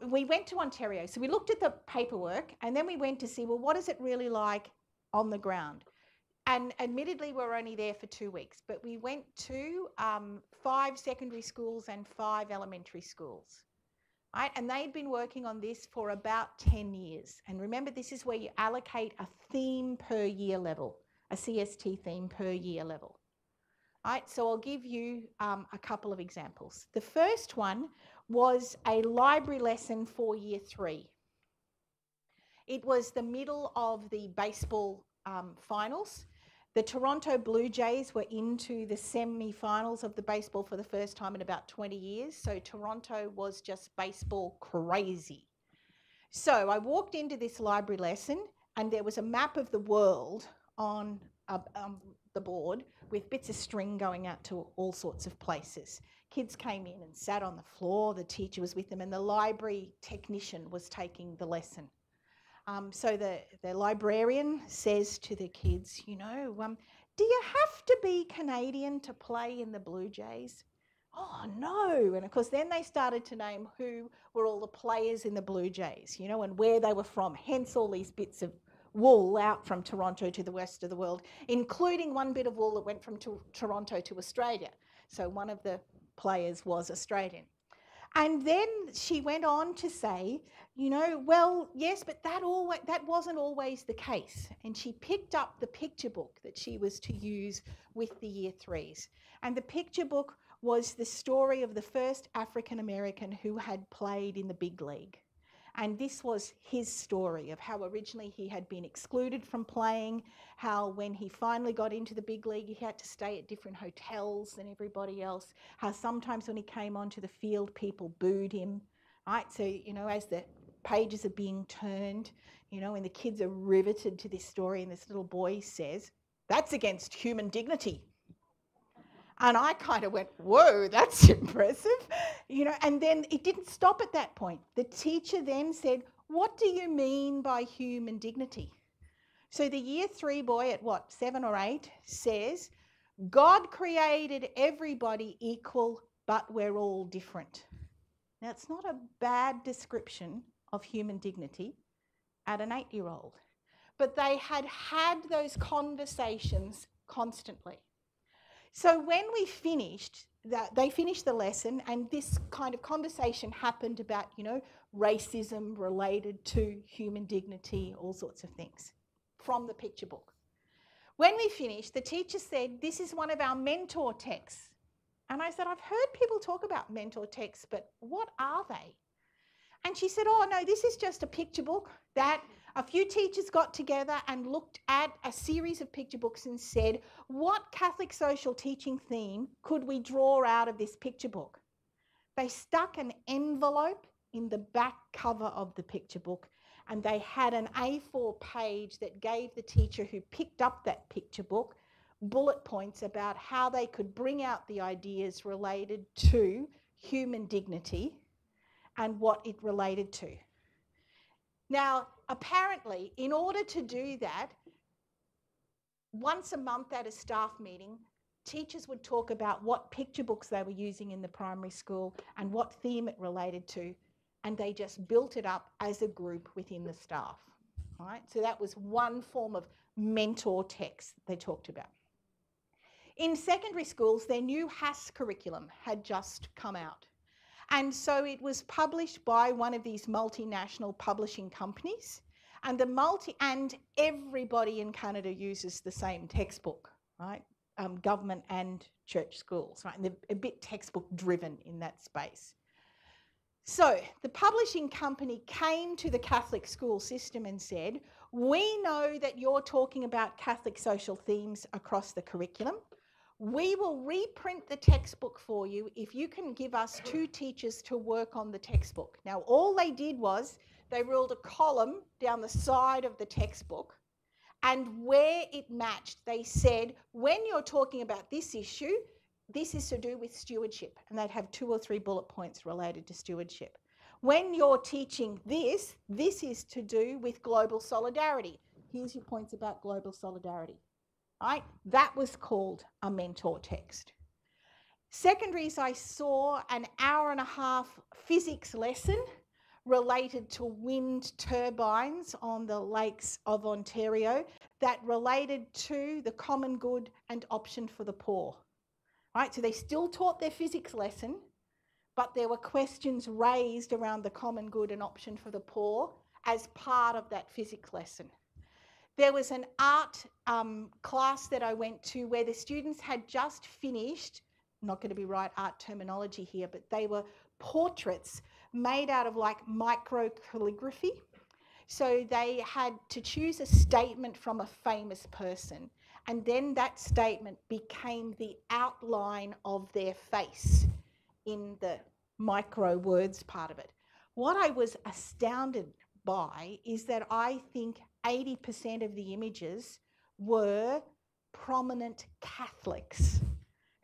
we went to Ontario, so we looked at the paperwork and then we went to see, well, what is it really like on the ground? And admittedly, we're only there for 2 weeks, but we went to 5 secondary schools and 5 elementary schools, right? And they'd been working on this for about 10 years. And remember, this is where you allocate a theme per year level, a CST theme per year level. Right, so I'll give you a couple of examples. The first one was a library lesson for year 3. It was the middle of the baseball finals. The Toronto Blue Jays were into the semi-finals of the baseball for the first time in about 20 years. So Toronto was just baseball crazy. So I walked into this library lesson and there was a map of the world on the board with bits of string going out to all sorts of places. Kids came in and sat on the floor, the teacher was with them, and the library technician was taking the lesson. So the librarian says to the kids, do you have to be Canadian to play in the Blue Jays? Oh, no. And of course, then they started to name who were all the players in the Blue Jays, and where they were from, hence all these bits of wool out from Toronto to the rest of the world, including one bit of wool that went from Toronto to Australia. So one of the players was Australian. And then she went on to say, well, yes, but that wasn't always the case. And she picked up the picture book that she was to use with the year 3s. And the picture book was the story of the first African American who had played in the big league. And this was his story of how originally he had been excluded from playing, how when he finally got into the big league, he had to stay at different hotels than everybody else, how sometimes when he came onto the field, people booed him, right? So, as the pages are being turned, and the kids are riveted to this story, and this little boy says, "That's against human dignity." And I kind of went, whoa, that's impressive. And then it didn't stop at that point. The teacher then said, what do you mean by human dignity? So the year 3 boy at 7 or 8 says, God created everybody equal, but we're all different. Now, it's not a bad description of human dignity at an 8-year-old, but they had those conversations constantly. So when we finished, they finished the lesson, and this kind of conversation happened about, racism related to human dignity, all sorts of things from the picture book. When we finished, the teacher said, this is one of our mentor texts. And I said, I've heard people talk about mentor texts, but what are they? And she said, oh, no, this is just a picture book that a few teachers got together and looked at a series of picture books and said, what Catholic social teaching theme could we draw out of this picture book? They stuck an envelope in the back cover of the picture book, and they had an A4 page that gave the teacher who picked up that picture book bullet points about how they could bring out the ideas related to human dignity and what it related to. Now, apparently, in order to do that, once a month at a staff meeting, teachers would talk about what picture books they were using in the primary school and what theme it related to, and they just built it up as a group within the staff. Right? So that was one form of mentor text they talked about. In secondary schools, their new HAS curriculum had just come out. And so it was published by one of these multinational publishing companies, and everybody in Canada uses the same textbook, right? Government and church schools, right? And they're a bit textbook driven in that space. So the publishing company came to the Catholic school system and said, we know that you're talking about Catholic social themes across the curriculum. We will reprint the textbook for you if you can give us 2 teachers to work on the textbook. Now, all they did was they ruled a column down the side of the textbook, and where it matched, they said, when you're talking about this issue, this is to do with stewardship, and they'd have 2 or 3 bullet points related to stewardship. When you're teaching this, this is to do with global solidarity. Here's your points about global solidarity. Right? That was called a mentor text. Secondaries, I saw an hour-and-a-half physics lesson related to wind turbines on the lakes of Ontario that related to the common good and option for the poor. Right? So they still taught their physics lesson, but there were questions raised around the common good and option for the poor as part of that physics lesson. There was an art class that I went to where the students had just finished, not going to be right art terminology here, but they were portraits made out of like micro calligraphy. So they had to choose a statement from a famous person, and then that statement became the outline of their face in the micro words part of it. What I was astounded by is that I think 80% of the images were prominent Catholics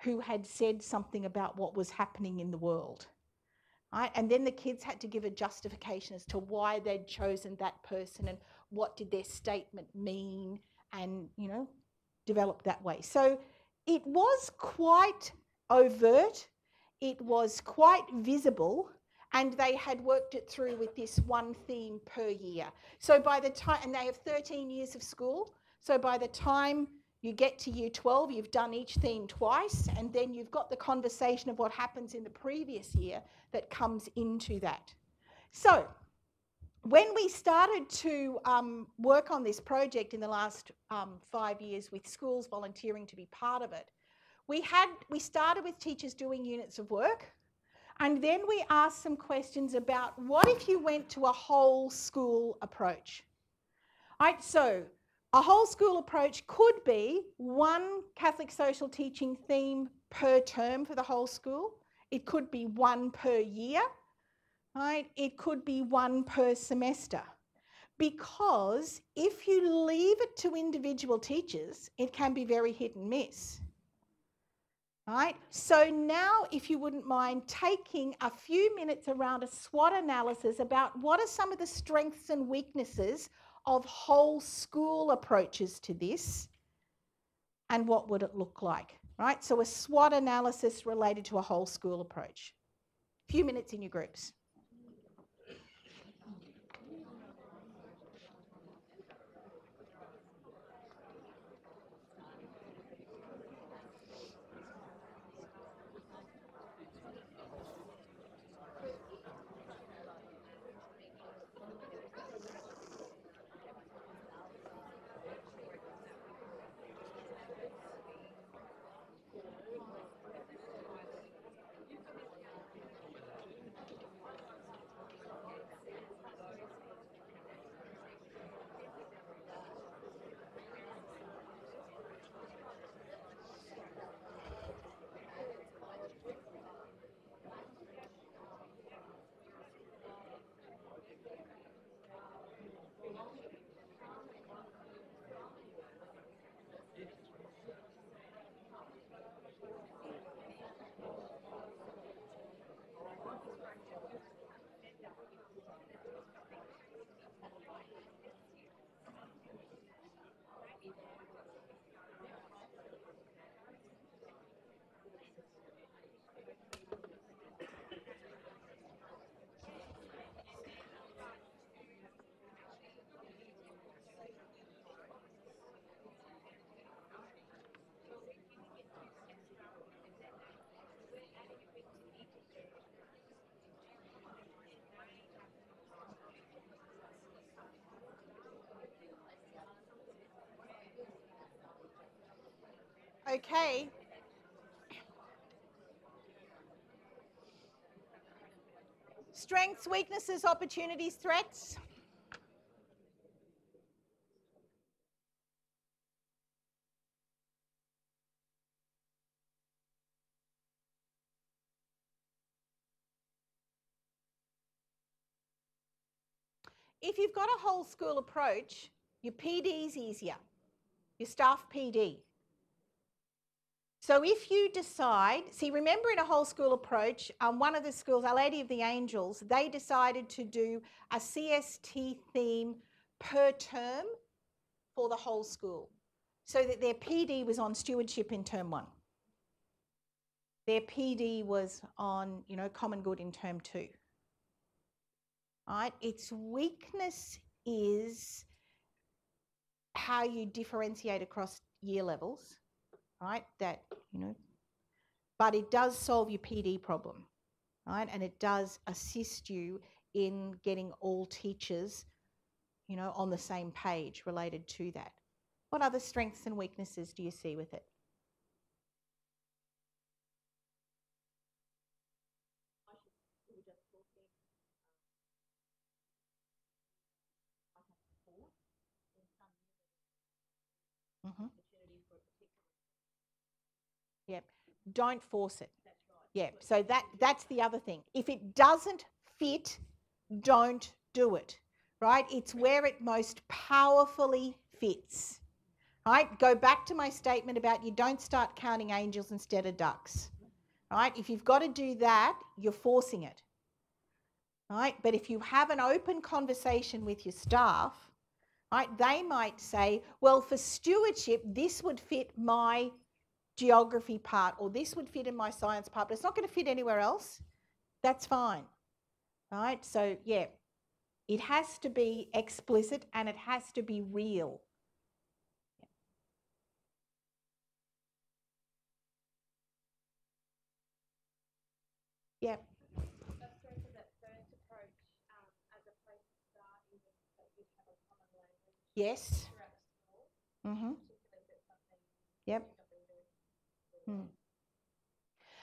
who had said something about what was happening in the world. Right? And then the kids had to give a justification as to why they'd chosen that person and what did their statement mean, and, develop that way. So it was quite overt, it was quite visible, and they had worked it through with this one theme per year. So by the time, and they have 13 years of school, so by the time you get to year 12, you've done each theme twice, and then you've got the conversation of what happens in the previous year that comes into that. So when we started to work on this project in the last 5 years with schools volunteering to be part of it, we started with teachers doing units of work. And then we asked some questions about what if you went to a whole school approach? Right, so a whole school approach could be one Catholic social teaching theme per term for the whole school. It could be one per year. Right? It could be one per semester. Because if you leave it to individual teachers, it can be very hit and miss. Right? So now, if you wouldn't mind taking a few minutes around a SWOT analysis about what are some of the strengths and weaknesses of whole school approaches to this, and what would it look like, right? So a SWOT analysis related to a whole school approach. A few minutes in your groups. Okay. Strengths, weaknesses, opportunities, threats. If you've got a whole school approach, your PD is easier, your staff PD. So if you decide, see, remember in a whole school approach, one of the schools, Our Lady of the Angels, they decided to do a CST theme per term for the whole school, so that their PD was on stewardship in term 1. Their PD was on, common good in term 2. Right? Its weakness is how you differentiate across year levels, right? But it does solve your PD problem, right? And it does assist you in getting all teachers, on the same page related to that. What other strengths and weaknesses do you see with it? Mm-hmm. Yep. Don't force it. That's right. Yep. So that's the other thing. If it doesn't fit, don't do it. Right? It's where it most powerfully fits. Right? Go back to my statement about you don't start counting angels instead of ducks. Right? If you've got to do that, you're forcing it. Right? But if you have an open conversation with your staff, right, they might say, well, for stewardship, this would fit my geography part, or this would fit in my science part, but it's not going to fit anywhere else. That's fine. Right? So, yeah, it has to be explicit and it has to be real. Yeah. Yes. Mm-hmm. Yep. Mm.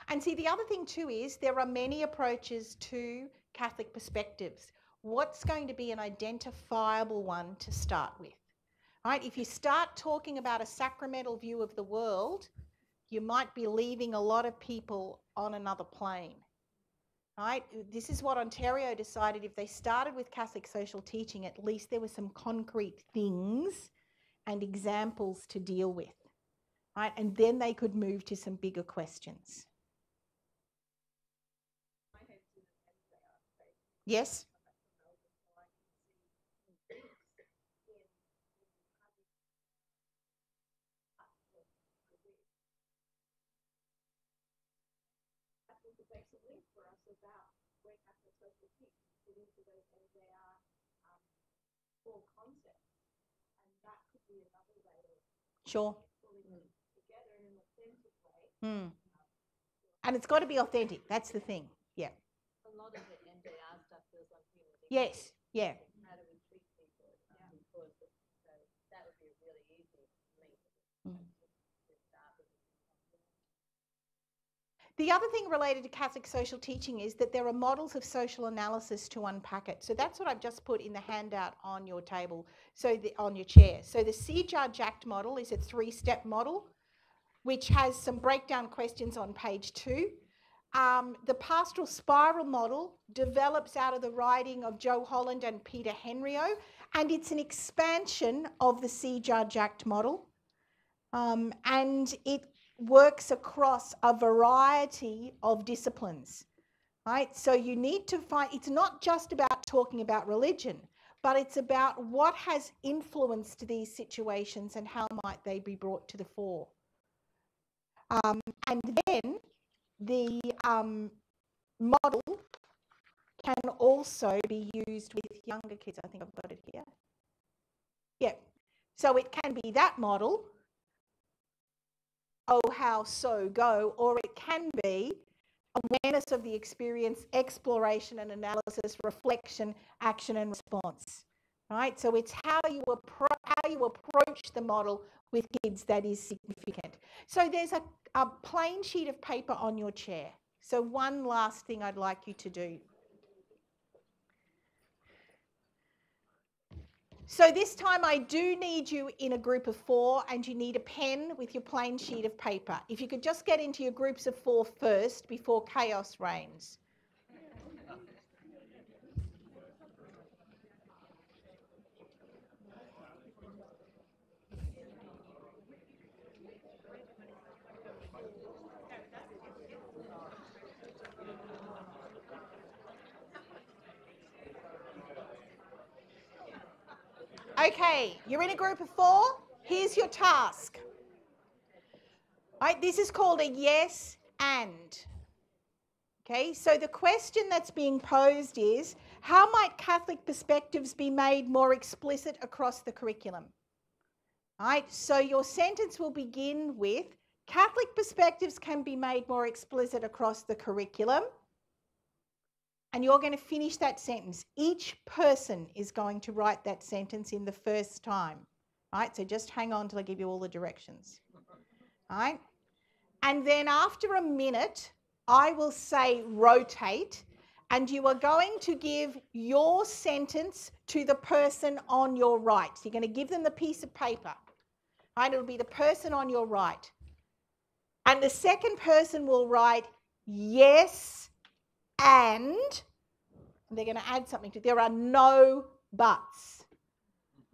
And see, the other thing too is there are many approaches to Catholic perspectives. What's going to be an identifiable one to start with? Right? If you start talking about a sacramental view of the world, you might be leaving a lot of people on another plane. Right? This is what Ontario decided. If they started with Catholic social teaching, at least there were some concrete things and examples to deal with. Right? And then they could move to some bigger questions. Yes? flexibility for us about where Catholic social teach fit into those NJR core concepts. And that could be another way of Sure. pulling them together in an authentic way. And it's got to be authentic. That's the thing. Yeah. A lot of the NJR stuff feels like human dignity. Yes. Yeah. How do we treat people? Because so that would be a really easy link to start with. The other thing related to Catholic social teaching is that there are models of social analysis to unpack it. So that's what I've just put in the handout on your table, on your chair. So the C-Judge-Act model is a 3-step model, which has some breakdown questions on page 2. The pastoral spiral model develops out of the writing of Joe Holland and Peter Henriot, and it's an expansion of the C-Judge-Act model. And it works across a variety of disciplines, right? So you need to find, it's not just about talking about religion, but it's about what has influenced these situations and how might they be brought to the fore. And then the model can also be used with younger kids. I think I've got it here. Yeah. So it can be that model, oh, how, so, go, or it can be awareness of the experience, exploration and analysis, reflection, action and response, right? So it's how you approach the model with kids that is significant. So there's a plain sheet of paper on your chair. So one last thing I'd like you to do. So this time I do need you in a group of 4 and you need a pen with your plain sheet of paper. If you could just get into your groups of 4 first before chaos reigns. Okay, you're in a group of 4. Here's your task. Right, this is called a yes and. Okay, so the question that's being posed is, how might Catholic perspectives be made more explicit across the curriculum? Right, so your sentence will begin with, Catholic perspectives can be made more explicit across the curriculum. And you're going to finish that sentence. Each person is going to write that sentence in the first time. Right, so just hang on till I give you all the directions. Right, and then after a minute, I will say rotate, and you are going to give your sentence to the person on your right. So you're going to give them the piece of paper. Right? It'll be the person on your right. And the second person will write yes and they're going to add something to it. There are no buts.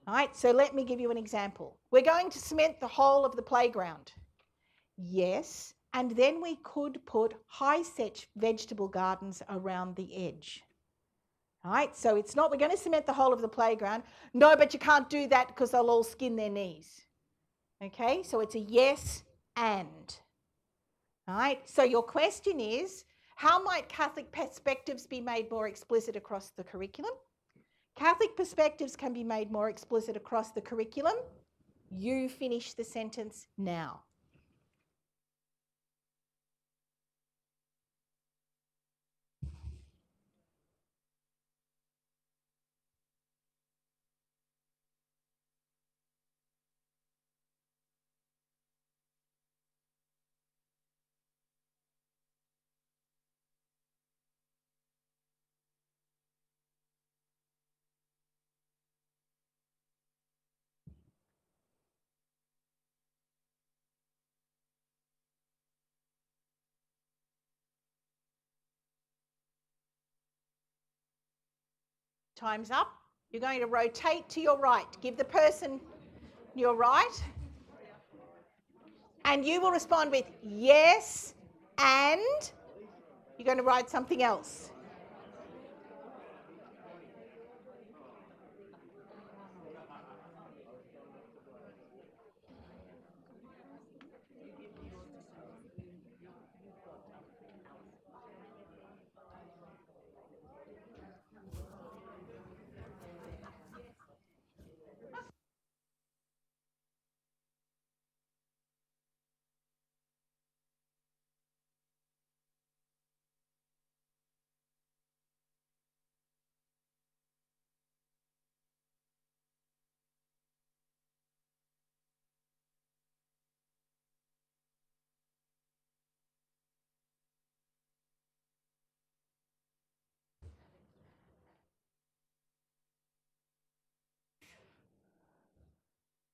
Right? So let me give you an example. We're going to cement the whole of the playground. Yes. And then we could put high-set vegetable gardens around the edge. Right? So it's not, we're going to cement the whole of the playground. No, but you can't do that because they'll all skin their knees. Okay? So it's a yes and. Right? So your question is, how might Catholic perspectives be made more explicit across the curriculum? Catholic perspectives can be made more explicit across the curriculum. You finish the sentence now. Time's up. You're going to rotate to your right. Give the person your right. And you will respond with yes and you're going to write something else.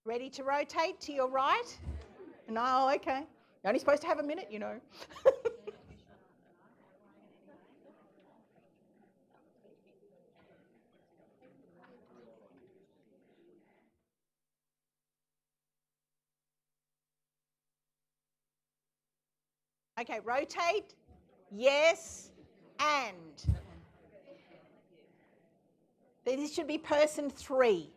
Ready to rotate to your right? No, okay. You're only supposed to have a minute, you know. Okay, rotate. Yes, and. This should be person 3.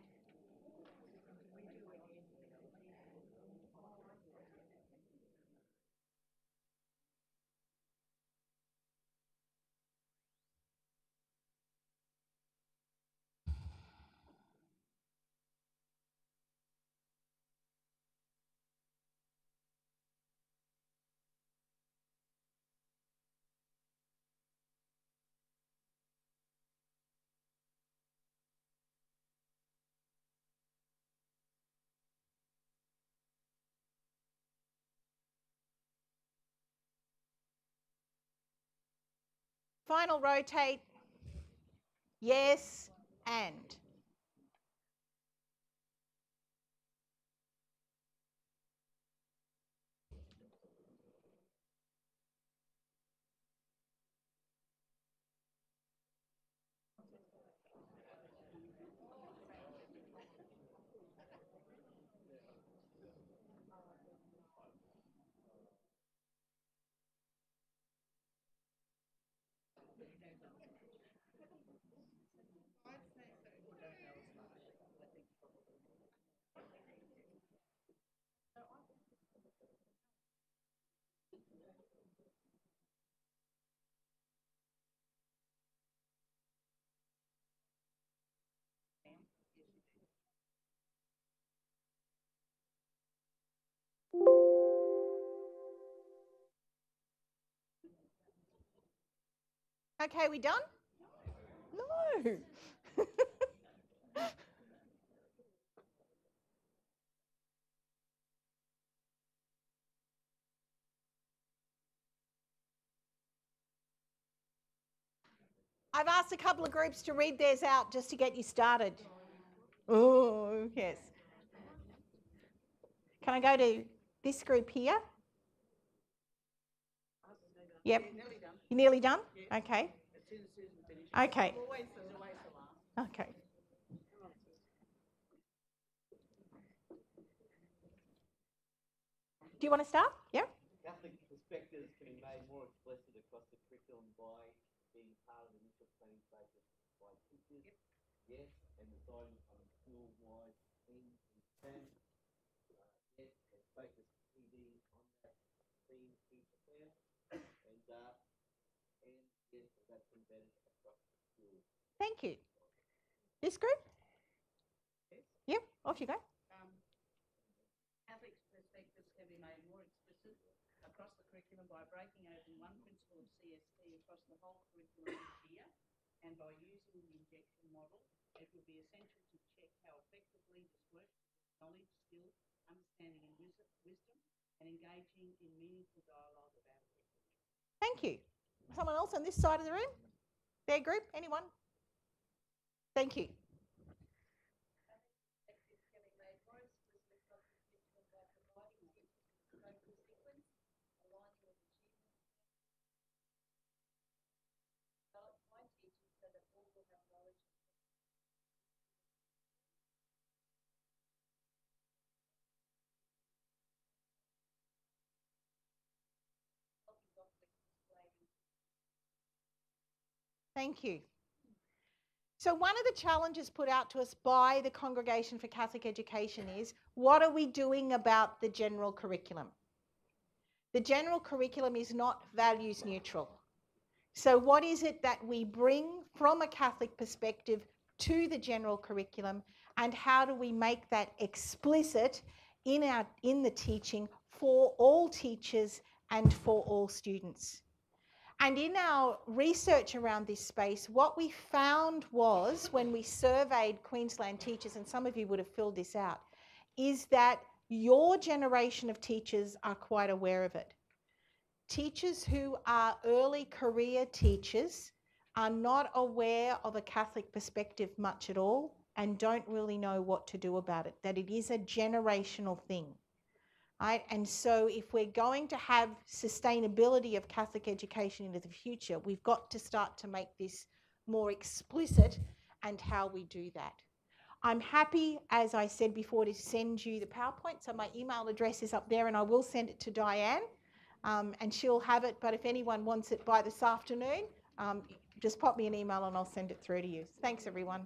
Final rotate. Yes, and. Okay, we done? No. I've asked a couple of groups to read theirs out just to get you started. Oh, yes. Can I go to this group here? Yep. You're nearly done? Okay. Okay. Okay. Do you want to start? Yeah. Catholic perspectives can be made more explicit across the curriculum by being part of the initial planning process by teachers, yes, and deciding on school-wide themes and plans, yes, and focus PD on that theme each plan, and yes, that's embedded across the school. Thank you. This group? Yep, off you go. Catholic perspectives can be made more explicit across the curriculum by breaking open one principle of CST across the whole curriculum each year, and by using the injection model, it will be essential to check how effectively this works with knowledge, skill, understanding and wisdom, and engaging in meaningful dialogue about it. Thank you. Someone else on this side of the room? Their group? Anyone? Thank you. Thank you. So one of the challenges put out to us by the Congregation for Catholic Education is, what are we doing about the general curriculum? The general curriculum is not values neutral. So what is it that we bring from a Catholic perspective to the general curriculum, and how do we make that explicit in the teaching for all teachers and for all students? And in our research around this space, what we found was, when we surveyed Queensland teachers, and some of you would have filled this out, is that your generation of teachers are quite aware of it. Teachers who are early career teachers are not aware of a Catholic perspective much at all. and don't really know what to do about it, that it is a generational thing. Right? And so if we're going to have sustainability of Catholic education into the future, we've got to start to make this more explicit and how we do that. I'm happy, as I said before, to send you the PowerPoint. So my email address is up there and I will send it to Diane and she'll have it. But if anyone wants it by this afternoon, just pop me an email and I'll send it through to you. Thanks, everyone.